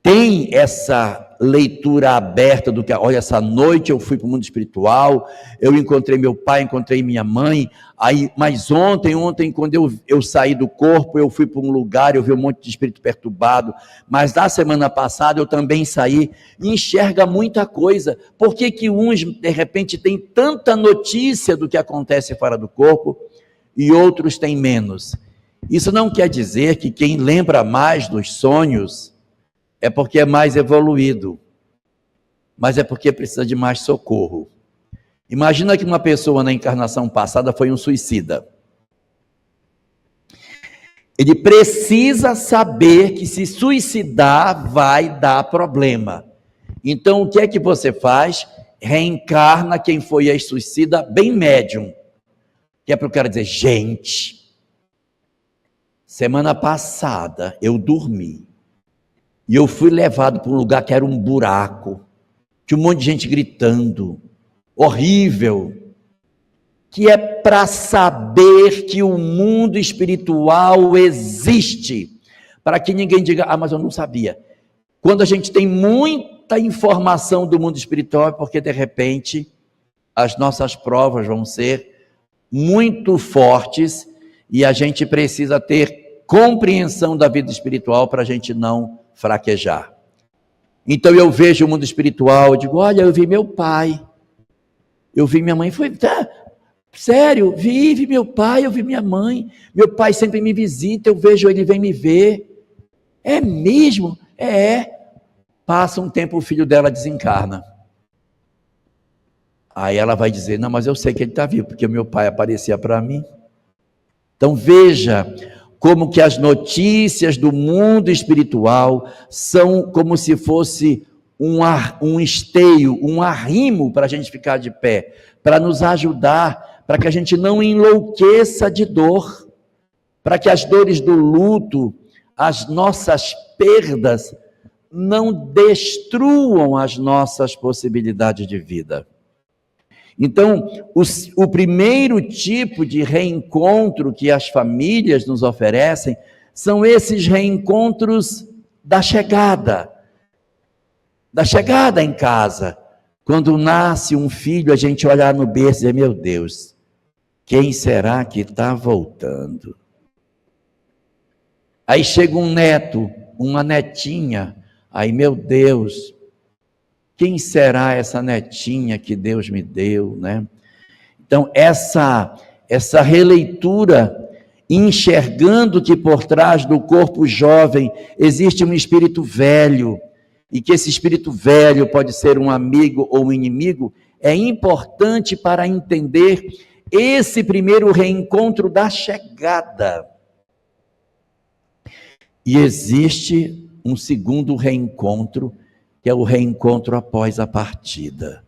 tem essa leitura aberta do que, olha, essa noite eu fui para o mundo espiritual, eu encontrei meu pai, encontrei minha mãe, mas ontem quando eu saí do corpo, eu fui para um lugar, eu vi um monte de espírito perturbado, mas na semana passada eu também saí, e enxerga muita coisa. Por que uns, de repente, têm tanta notícia do que acontece fora do corpo, e outros têm menos? Isso não quer dizer que quem lembra mais dos sonhos é porque é mais evoluído, mas é porque precisa de mais socorro. Imagina que uma pessoa na encarnação passada foi um suicida. Ele precisa saber que se suicidar vai dar problema. Então o que é que você faz? Reencarna quem foi ex-suicida bem médium. Que é para o cara dizer, gente, semana passada eu dormi. E eu fui levado para um lugar que era um buraco, tinha um monte de gente gritando, horrível, que é para saber que o mundo espiritual existe, para que ninguém diga, mas eu não sabia. Quando a gente tem muita informação do mundo espiritual, é porque de repente as nossas provas vão ser muito fortes e a gente precisa ter compreensão da vida espiritual para a gente não fraquejar. Então eu vejo o mundo espiritual, eu digo, olha, eu vi meu pai, eu vi minha mãe, sério, vi meu pai, eu vi minha mãe, meu pai sempre me visita, eu vejo ele, vem me ver, é mesmo? Passa um tempo, o filho dela desencarna, aí ela vai dizer, não, mas eu sei que ele está vivo, porque meu pai aparecia para mim. Então veja, como que as notícias do mundo espiritual são como se fosse um esteio, um arrimo para a gente ficar de pé, para nos ajudar, para que a gente não enlouqueça de dor, para que as dores do luto, as nossas perdas, não destruam as nossas possibilidades de vida. Então, o primeiro tipo de reencontro que as famílias nos oferecem são esses reencontros da chegada em casa. Quando nasce um filho, a gente olha no berço e diz, meu Deus, quem será que está voltando? Aí chega um neto, uma netinha, aí, meu Deus, quem será essa netinha que Deus me deu, né? Então, essa releitura, enxergando que por trás do corpo jovem existe um espírito velho, e que esse espírito velho pode ser um amigo ou um inimigo, é importante para entender esse primeiro reencontro da chegada. E existe um segundo reencontro, que é o reencontro após a partida.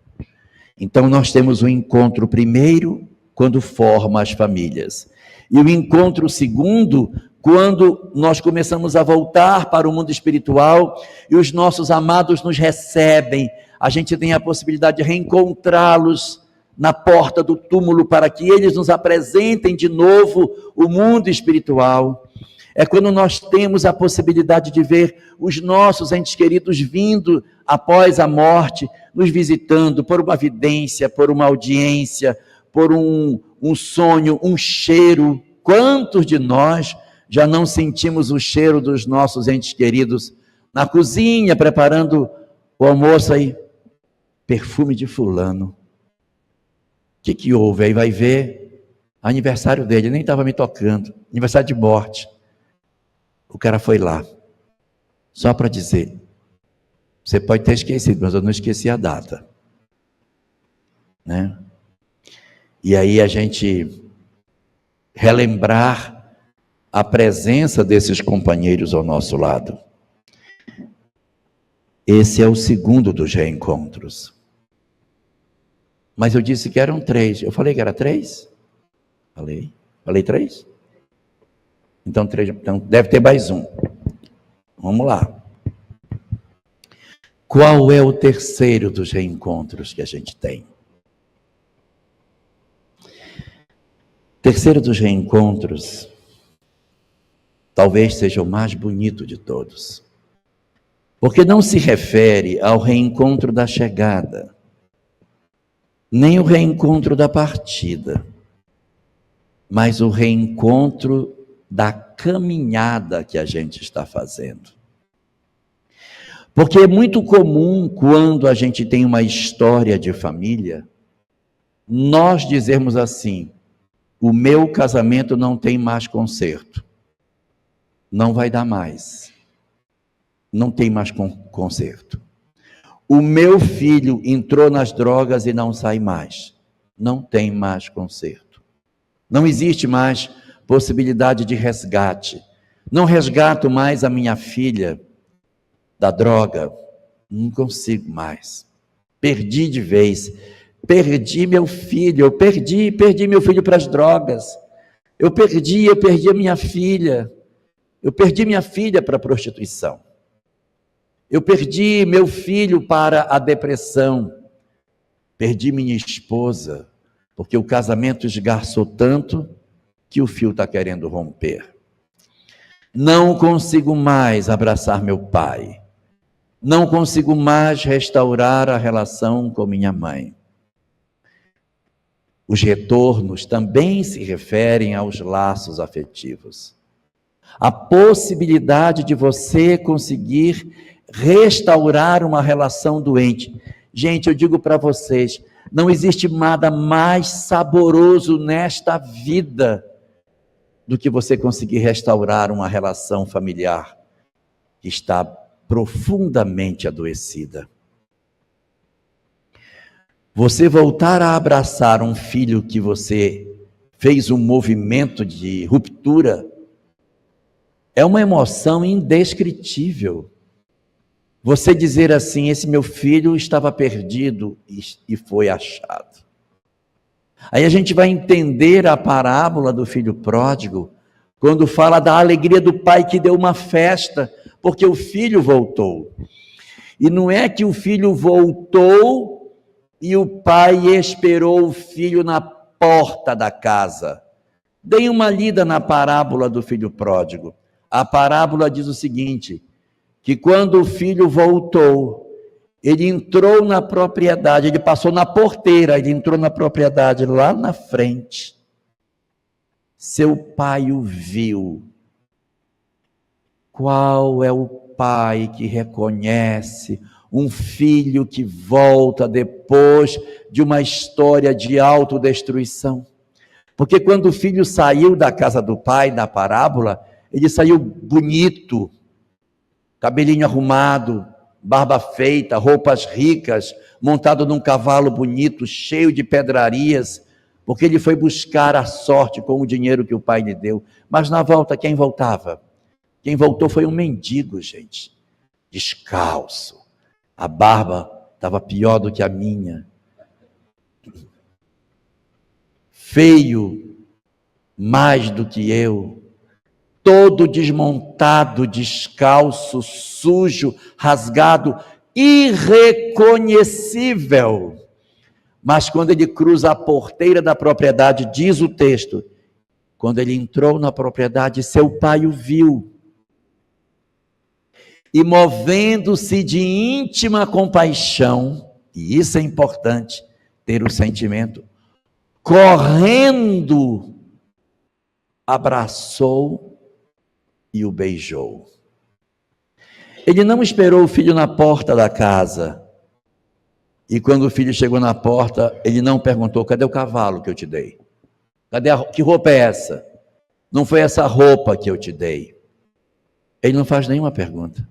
Então nós temos o encontro primeiro, quando forma as famílias. E o encontro segundo, quando nós começamos a voltar para o mundo espiritual e os nossos amados nos recebem, a gente tem a possibilidade de reencontrá-los na porta do túmulo para que eles nos apresentem de novo o mundo espiritual. É quando nós temos a possibilidade de ver os nossos entes queridos vindo após a morte, nos visitando por uma vidência, por uma audiência, por um sonho, um cheiro. Quantos de nós já não sentimos o cheiro dos nossos entes queridos na cozinha, preparando o almoço aí? Perfume de fulano. O que houve? Aí vai ver, aniversário dele, nem estava me tocando, aniversário de morte. O cara foi lá, só para dizer, você pode ter esquecido, mas eu não esqueci a data, né? E aí a gente relembrar a presença desses companheiros ao nosso lado. Esse é o segundo dos reencontros. Mas eu disse que eram 3. Eu falei que era 3? Falei 3? Então deve ter mais um. Vamos lá. Qual é o terceiro dos reencontros que a gente tem? Terceiro dos reencontros, talvez seja o mais bonito de todos. Porque não se refere ao reencontro da chegada, nem o reencontro da partida, mas o reencontro da caminhada que a gente está fazendo. Porque é muito comum, quando a gente tem uma história de família, nós dizermos assim, o meu casamento não tem mais conserto. Não vai dar mais. Não tem mais conserto. O meu filho entrou nas drogas e não sai mais. Não tem mais conserto. Não existe mais possibilidade de resgate. Não resgato mais a minha filha da droga. Não consigo mais. Perdi de vez. Perdi meu filho. Eu perdi meu filho para as drogas. Eu perdi a minha filha. Eu perdi minha filha para a prostituição. Eu perdi meu filho para a depressão. Perdi minha esposa, porque o casamento esgarçou tanto que o fio está querendo romper. Não consigo mais abraçar meu pai. Não consigo mais restaurar a relação com minha mãe. Os retornos também se referem aos laços afetivos. A possibilidade de você conseguir restaurar uma relação doente. Gente, eu digo para vocês, não existe nada mais saboroso nesta vida do que você conseguir restaurar uma relação familiar que está profundamente adoecida. Você voltar a abraçar um filho que você fez um movimento de ruptura é uma emoção indescritível. você dizer assim: esse meu filho estava perdido e foi achado. Aí a gente vai entender a parábola do filho pródigo, quando fala da alegria do pai que deu uma festa, porque o filho voltou. E não é que o filho voltou e o pai esperou o filho na porta da casa. Dei uma lida na parábola do filho pródigo. A parábola diz o seguinte, que quando o filho voltou, ele entrou na propriedade, ele passou na porteira, ele entrou na propriedade lá na frente. Seu pai o viu. Qual é o pai que reconhece um filho que volta depois de uma história de autodestruição? Porque quando o filho saiu da casa do pai, da parábola, ele saiu bonito, cabelinho arrumado, barba feita, roupas ricas, montado num cavalo bonito, cheio de pedrarias, porque ele foi buscar a sorte com o dinheiro que o pai lhe deu. Mas na volta, quem voltava? Quem voltou foi um mendigo, gente, descalço. A barba estava pior do que a minha. Feio, mais do que eu. Todo desmontado, descalço, sujo, rasgado, irreconhecível. Mas quando ele cruza a porteira da propriedade, diz o texto, quando ele entrou na propriedade, seu pai o viu. E movendo-se de íntima compaixão, e isso é importante, ter o sentimento, correndo, abraçou e o beijou. Ele não esperou o filho na porta da casa. E quando o filho chegou na porta, ele não perguntou: cadê o cavalo que eu te dei? Que roupa é essa? Não foi essa roupa que eu te dei. Ele não faz nenhuma pergunta.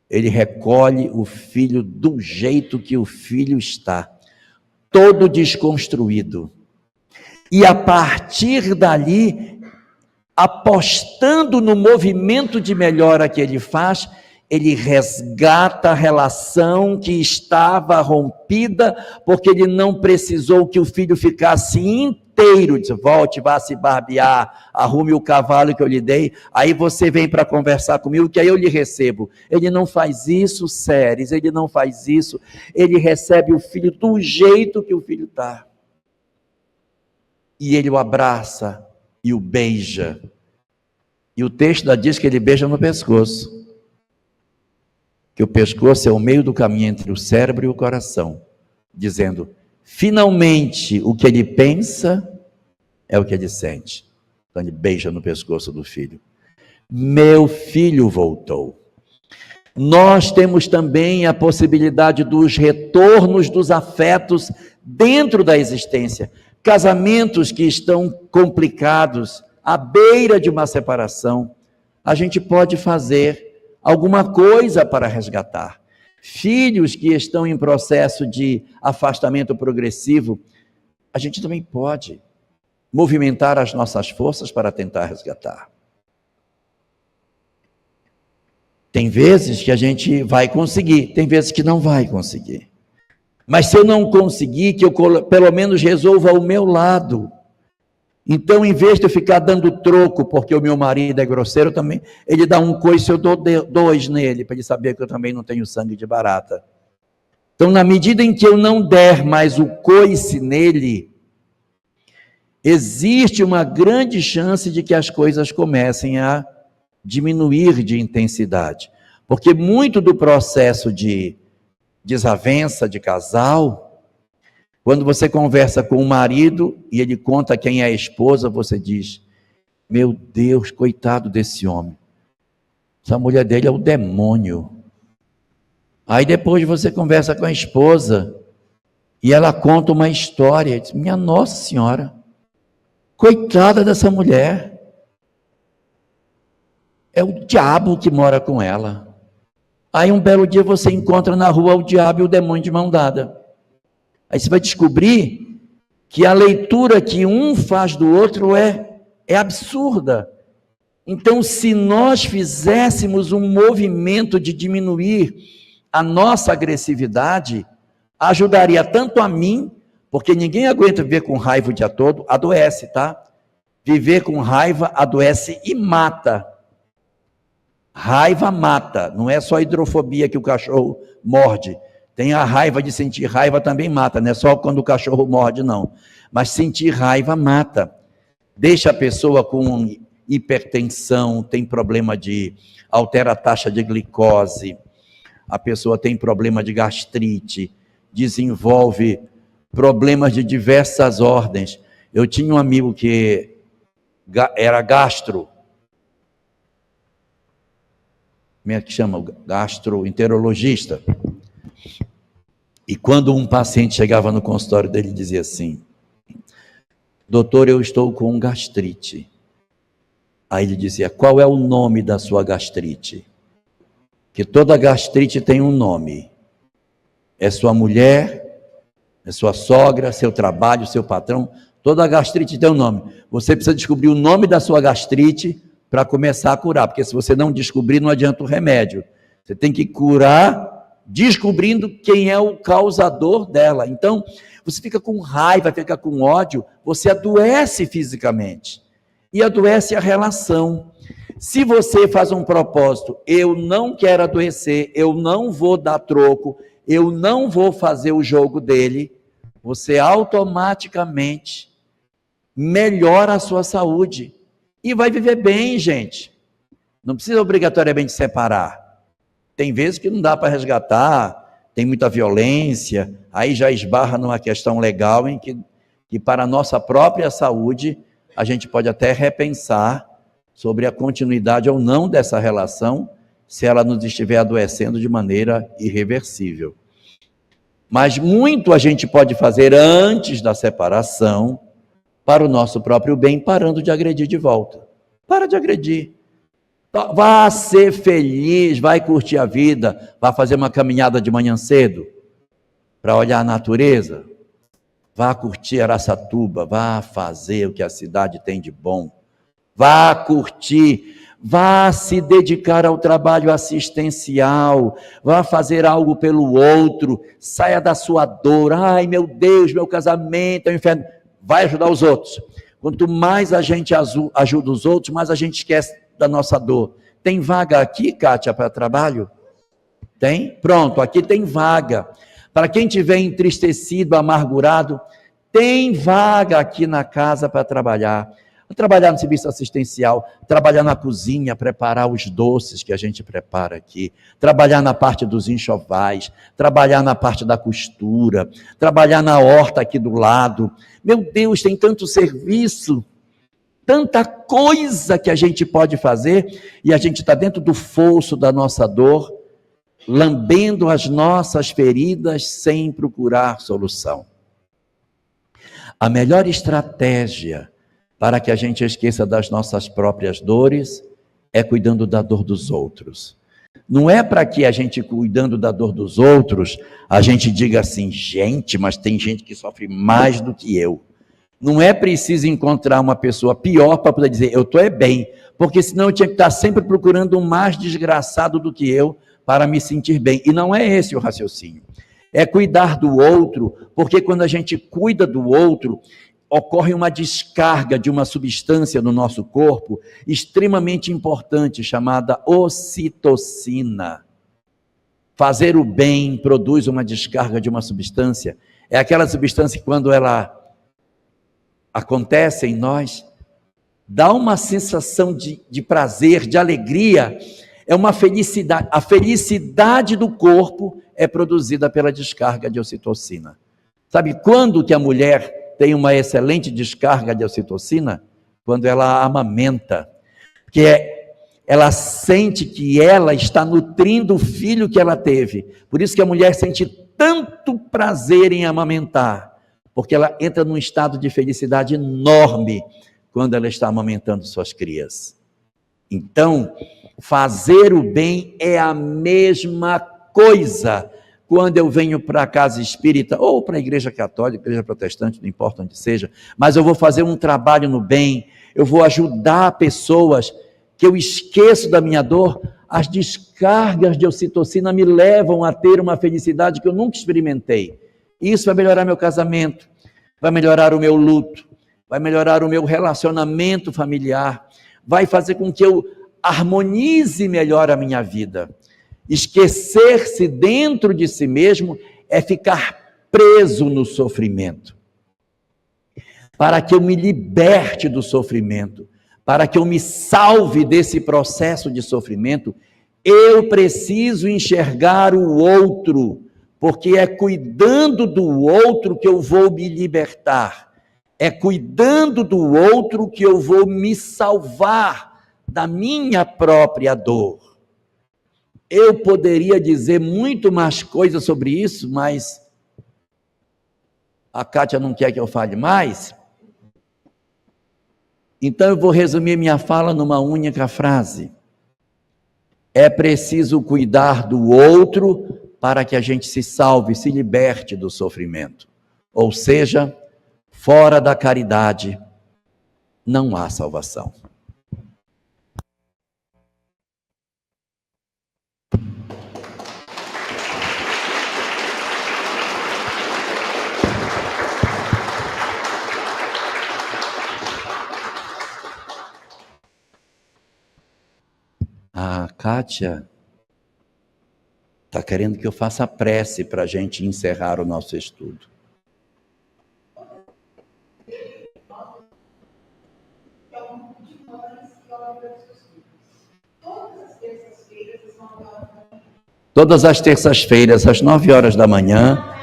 Ele recolhe o filho do jeito que o filho está, todo desconstruído. E a partir dali, apostando no movimento de melhora que ele faz, ele resgata a relação que estava rompida, porque ele não precisou que o filho ficasse inteiro, diz, volte, vá se barbear, arrume o cavalo que eu lhe dei, aí você vem para conversar comigo, que aí eu lhe recebo. Ele não faz isso, Séries, ele não faz isso, ele recebe o filho do jeito que o filho está. E ele o abraça e o beija. E o texto diz que ele beija no pescoço. Que o pescoço é o meio do caminho entre o cérebro e o coração, dizendo, finalmente, o que ele pensa é o que ele sente. Então ele beija no pescoço do filho. Meu filho voltou. Nós temos também a possibilidade dos retornos dos afetos dentro da existência. Casamentos que estão complicados, à beira de uma separação, a gente pode fazer alguma coisa para resgatar. Filhos que estão em processo de afastamento progressivo, a gente também pode movimentar as nossas forças para tentar resgatar. Tem vezes que a gente vai conseguir, tem vezes que não vai conseguir. Mas se eu não conseguir, que eu pelo menos resolva ao meu lado. Então, em vez de eu ficar dando troco, porque o meu marido é grosseiro também, ele dá um coice, eu dou 2 nele, para ele saber que eu também não tenho sangue de barata. Então, na medida em que eu não der mais o coice nele, existe uma grande chance de que as coisas comecem a diminuir de intensidade. Porque muito do processo de desavença de casal, quando você conversa com o marido e ele conta quem é a esposa, você diz, meu Deus, coitado desse homem. Essa mulher dele é o demônio. Aí depois você conversa com a esposa e ela conta uma história. Diz, minha Nossa Senhora, coitada dessa mulher. É o diabo que mora com ela. Aí um belo dia você encontra na rua o diabo e o demônio de mão dada. Aí você vai descobrir que a leitura que um faz do outro é absurda. Então, se nós fizéssemos um movimento de diminuir a nossa agressividade, ajudaria tanto a mim, porque ninguém aguenta viver com raiva o dia todo, adoece, tá? Viver com raiva adoece e mata. Raiva mata, não é só hidrofobia que o cachorro morde. Tem a raiva de sentir raiva também mata, não é só quando o cachorro morde, não. Mas sentir raiva mata. Deixa a pessoa com hipertensão, tem problema altera a taxa de glicose, a pessoa tem problema de gastrite, desenvolve problemas de diversas ordens. Eu tinha um amigo que era gastro, como é que chama? Gastroenterologista. E quando um paciente chegava no consultório dele, dizia assim: doutor, eu estou com gastrite. Aí ele dizia: qual é o nome da sua gastrite? Que toda gastrite tem um nome. É sua mulher, é sua sogra, seu trabalho, seu patrão. Toda gastrite tem um nome. Você precisa descobrir o nome da sua gastrite para começar a curar, porque se você não descobrir, não adianta o remédio. Você tem que curar descobrindo quem é o causador dela. Então, você fica com raiva, fica com ódio, você adoece fisicamente e adoece a relação. Se você faz um propósito, eu não quero adoecer, eu não vou dar troco, eu não vou fazer o jogo dele, você automaticamente melhora a sua saúde e vai viver bem, gente. Não precisa obrigatoriamente separar. Tem vezes que não dá para resgatar, tem muita violência, aí já esbarra numa questão legal em que para a nossa própria saúde, a gente pode até repensar sobre a continuidade ou não dessa relação, se ela nos estiver adoecendo de maneira irreversível. Mas muito a gente pode fazer antes da separação, para o nosso próprio bem, parando de agredir de volta. Para de agredir. Vá ser feliz, vai curtir a vida, vá fazer uma caminhada de manhã cedo, para olhar a natureza, vá curtir Araçatuba, vá fazer o que a cidade tem de bom, vá curtir, vá se dedicar ao trabalho assistencial, vá fazer algo pelo outro, saia da sua dor, ai meu Deus, meu casamento é um inferno, vai ajudar os outros. Quanto mais a gente ajuda os outros, mais a gente esquece da nossa dor. Tem vaga aqui, Kátia, para trabalho? Tem? Pronto, aqui tem vaga. Para quem estiver entristecido, amargurado, tem vaga aqui na casa para trabalhar. Trabalhar no serviço assistencial, trabalhar na cozinha, preparar os doces que a gente prepara aqui, trabalhar na parte dos enxovais, trabalhar na parte da costura, trabalhar na horta aqui do lado. Meu Deus, tem tanto serviço, tanta coisa que a gente pode fazer, e a gente está dentro do fosso da nossa dor, lambendo as nossas feridas sem procurar solução. A melhor estratégia para que a gente esqueça das nossas próprias dores é cuidando da dor dos outros. Não é para que a gente, cuidando da dor dos outros, a gente diga assim: gente, mas tem gente que sofre mais do que eu. Não é preciso encontrar uma pessoa pior para poder dizer, eu estou bem, porque senão eu tinha que estar sempre procurando um mais desgraçado do que eu para me sentir bem. E não é esse o raciocínio. É cuidar do outro, porque quando a gente cuida do outro, ocorre uma descarga de uma substância no nosso corpo extremamente importante, chamada ocitocina. Fazer o bem produz uma descarga de uma substância. É aquela substância que, quando ela acontece em nós, dá uma sensação de prazer, de alegria, é uma felicidade. A felicidade do corpo é produzida pela descarga de ocitocina. Sabe quando que a mulher tem uma excelente descarga de ocitocina? Quando ela amamenta, porque ela sente que ela está nutrindo o filho que ela teve. Por isso que a mulher sente tanto prazer em amamentar, porque ela entra num estado de felicidade enorme quando ela está amamentando suas crias. Então, fazer o bem é a mesma coisa. Quando eu venho para a casa espírita, ou para a igreja católica, igreja protestante, não importa onde seja, mas eu vou fazer um trabalho no bem, eu vou ajudar pessoas, que eu esqueço da minha dor, as descargas de ocitocina me levam a ter uma felicidade que eu nunca experimentei. Isso vai melhorar meu casamento, vai melhorar o meu luto, vai melhorar o meu relacionamento familiar, vai fazer com que eu harmonize melhor a minha vida. Esquecer-se dentro de si mesmo é ficar preso no sofrimento. Para que eu me liberte do sofrimento, para que eu me salve desse processo de sofrimento, eu preciso enxergar o outro, porque é cuidando do outro que eu vou me libertar, é cuidando do outro que eu vou me salvar da minha própria dor. Eu poderia dizer muito mais coisas sobre isso, mas a Kátia não quer que eu fale mais. Então eu vou resumir minha fala numa única frase. É preciso cuidar do outro para que a gente se salve, se liberte do sofrimento. Ou seja, fora da caridade não há salvação. A Kátia está querendo que eu faça prece para a gente encerrar o nosso estudo. Todas as terças-feiras, às 9 horas da manhã.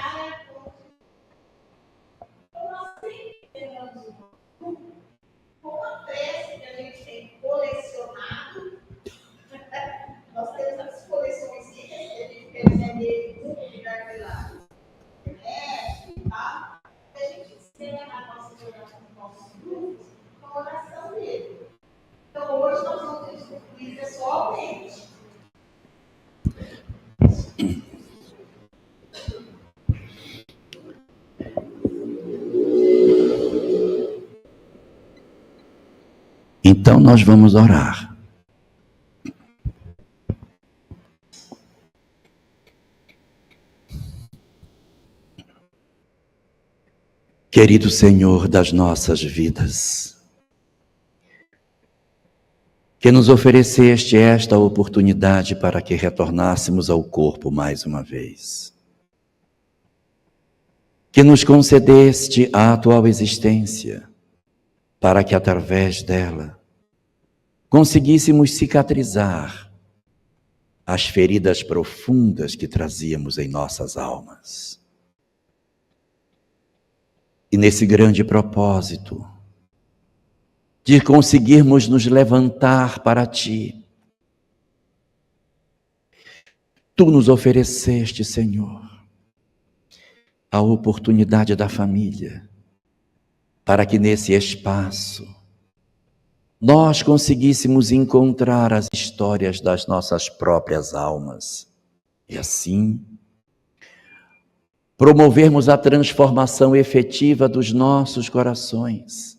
Então nós vamos orar. Querido Senhor das nossas vidas, que nos ofereceste esta oportunidade para que retornássemos ao corpo mais uma vez. Que nos concedeste a atual existência, para que através dela conseguíssemos cicatrizar as feridas profundas que trazíamos em nossas almas. E nesse grande propósito de conseguirmos nos levantar para Ti, Tu nos ofereceste, Senhor, a oportunidade da família, para que nesse espaço nós conseguíssemos encontrar as histórias das nossas próprias almas e assim promovermos a transformação efetiva dos nossos corações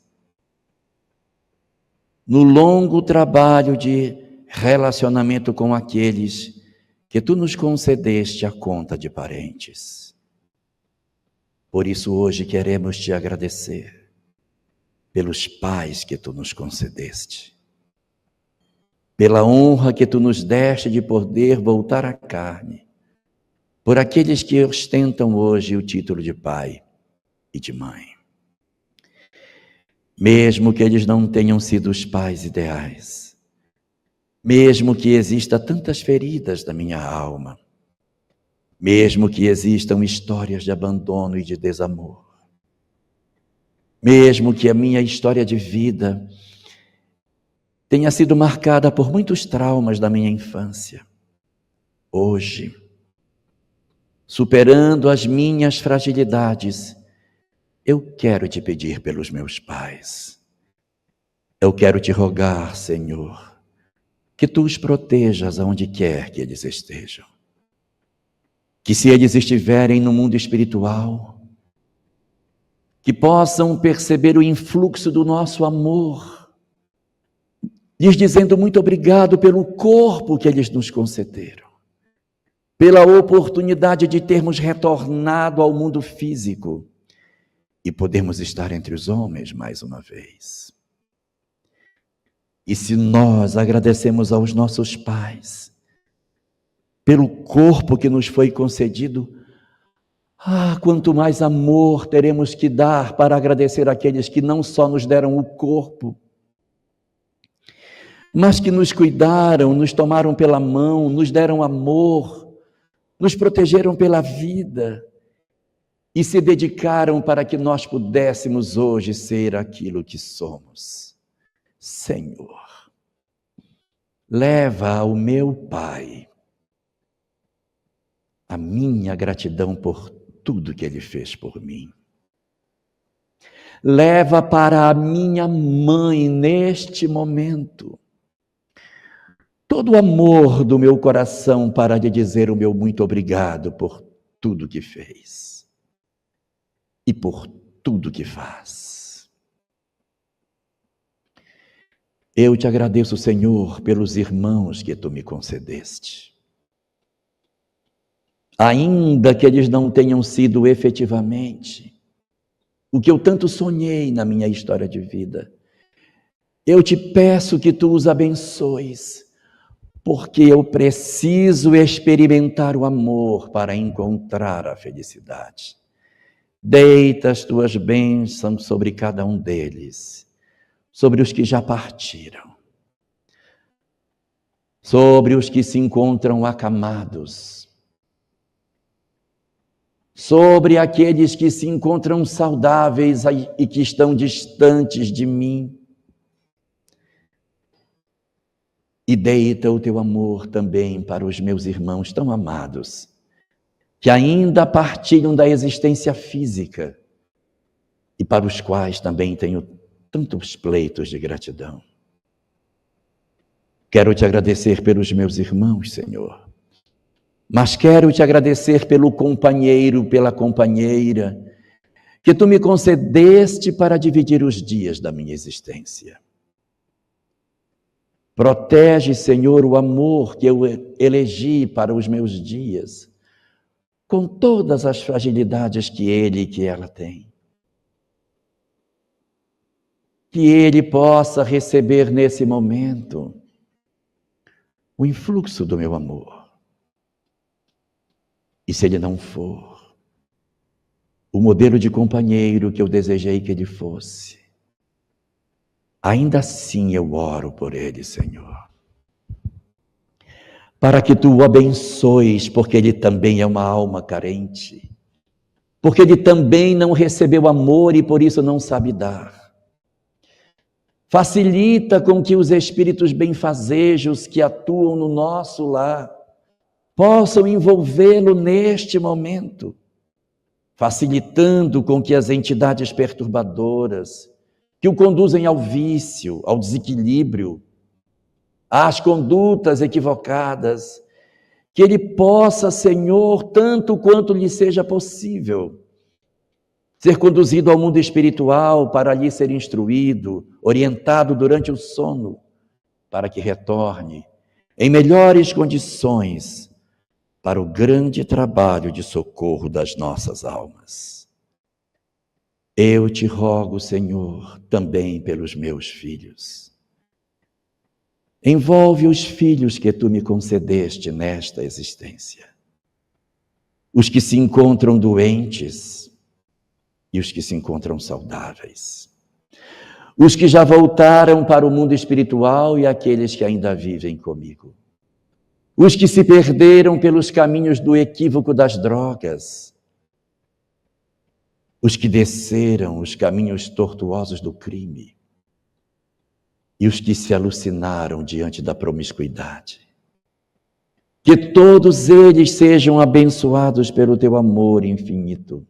no longo trabalho de relacionamento com aqueles que Tu nos concedeste a conta de parentes. Por isso hoje queremos Te agradecer pelos pais que Tu nos concedeste, pela honra que Tu nos deste de poder voltar à carne, por aqueles que ostentam hoje o título de pai e de mãe. Mesmo que eles não tenham sido os pais ideais, mesmo que exista tantas feridas da minha alma, mesmo que existam histórias de abandono e de desamor, mesmo que a minha história de vida tenha sido marcada por muitos traumas da minha infância, hoje, superando as minhas fragilidades, eu quero Te pedir pelos meus pais. Eu quero Te rogar, Senhor, que Tu os protejas aonde quer que eles estejam. Que se eles estiverem no mundo espiritual, que possam perceber o influxo do nosso amor lhes dizendo muito obrigado pelo corpo que eles nos concederam, pela oportunidade de termos retornado ao mundo físico e podermos estar entre os homens mais uma vez. E se nós agradecemos aos nossos pais pelo corpo que nos foi concedido, quanto mais amor teremos que dar para agradecer àqueles que não só nos deram o corpo, mas que nos cuidaram, nos tomaram pela mão, nos deram amor, nos protegeram pela vida e se dedicaram para que nós pudéssemos hoje ser aquilo que somos. Senhor, leva ao meu Pai a minha gratidão por tudo que Ele fez por mim. Leva para a minha mãe neste momento todo o amor do meu coração para lhe dizer o meu muito obrigado por tudo que fez e por tudo que faz. Eu te agradeço, Senhor, pelos irmãos que tu me concedeste. Ainda que eles não tenham sido efetivamente o que eu tanto sonhei na minha história de vida, eu te peço que tu os abençoes, porque eu preciso experimentar o amor para encontrar a felicidade. Deita as tuas bênçãos sobre cada um deles, sobre os que já partiram, sobre os que se encontram acamados, sobre aqueles que se encontram saudáveis e que estão distantes de mim. E deita o teu amor também para os meus irmãos tão amados, que ainda partilham da existência física e para os quais também tenho tantos pleitos de gratidão. Quero te agradecer pelos meus irmãos, Senhor, mas quero te agradecer pelo companheiro, pela companheira que tu me concedeste para dividir os dias da minha existência. Protege, Senhor, o amor que eu elegi para os meus dias, com todas as fragilidades que ele e que ela tem. Que ele possa receber nesse momento o influxo do meu amor. E se ele não for o modelo de companheiro que eu desejei que ele fosse, ainda assim eu oro por ele, Senhor, para que tu o abençoes, porque ele também é uma alma carente, porque ele também não recebeu amor e por isso não sabe dar. Facilita com que os espíritos benfazejos que atuam no nosso lar possam envolvê-lo neste momento, facilitando com que as entidades perturbadoras que o conduzem ao vício, ao desequilíbrio, às condutas equivocadas, que ele possa, Senhor, tanto quanto lhe seja possível, ser conduzido ao mundo espiritual para ali ser instruído, orientado durante o sono, para que retorne em melhores condições para o grande trabalho de socorro das nossas almas. Eu te rogo, Senhor, também pelos meus filhos. Envolve os filhos que tu me concedeste nesta existência. Os que se encontram doentes e os que se encontram saudáveis. Os que já voltaram para o mundo espiritual e aqueles que ainda vivem comigo. Os que se perderam pelos caminhos do equívoco das drogas. Os que desceram os caminhos tortuosos do crime e os que se alucinaram diante da promiscuidade. Que todos eles sejam abençoados pelo teu amor infinito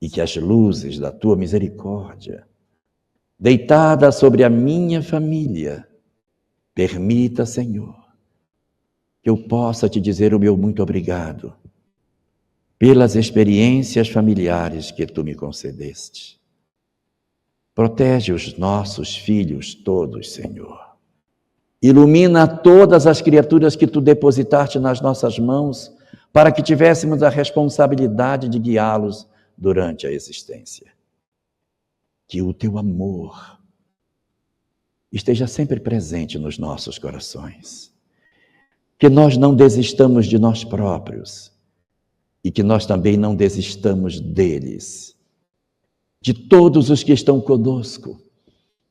e que as luzes da tua misericórdia, deitada sobre a minha família, permita, Senhor, que eu possa te dizer o meu muito obrigado pelas experiências familiares que tu me concedeste. Protege os nossos filhos todos, Senhor. Ilumina todas as criaturas que Tu depositaste nas nossas mãos, para que tivéssemos a responsabilidade de guiá-los durante a existência. Que o Teu amor esteja sempre presente nos nossos corações. Que nós não desistamos de nós próprios e que nós também não desistamos deles, de todos os que estão conosco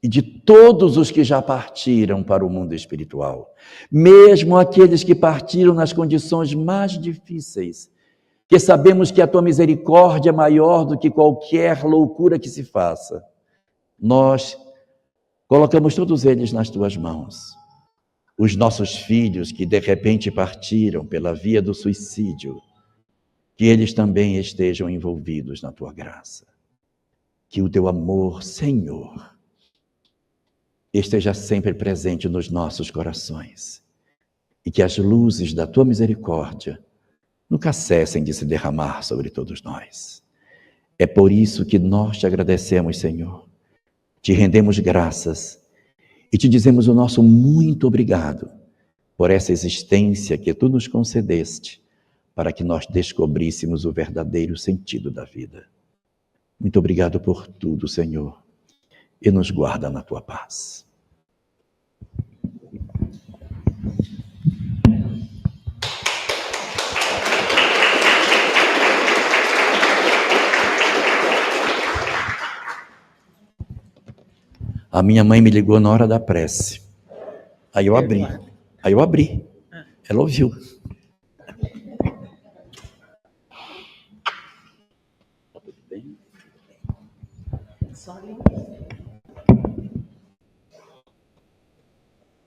e de todos os que já partiram para o mundo espiritual, mesmo aqueles que partiram nas condições mais difíceis, que sabemos que a Tua misericórdia é maior do que qualquer loucura que se faça. Nós colocamos todos eles nas Tuas mãos. Os nossos filhos que de repente partiram pela via do suicídio, que eles também estejam envolvidos na Tua graça. Que o Teu amor, Senhor, esteja sempre presente nos nossos corações e que as luzes da Tua misericórdia nunca cessem de se derramar sobre todos nós. É por isso que nós Te agradecemos, Senhor, Te rendemos graças e Te dizemos o nosso muito obrigado por essa existência que Tu nos concedeste para que nós descobríssemos o verdadeiro sentido da vida. Muito obrigado por tudo, Senhor, e nos guarda na Tua paz. A minha mãe me ligou na hora da prece. Aí eu abri. Ela ouviu. Só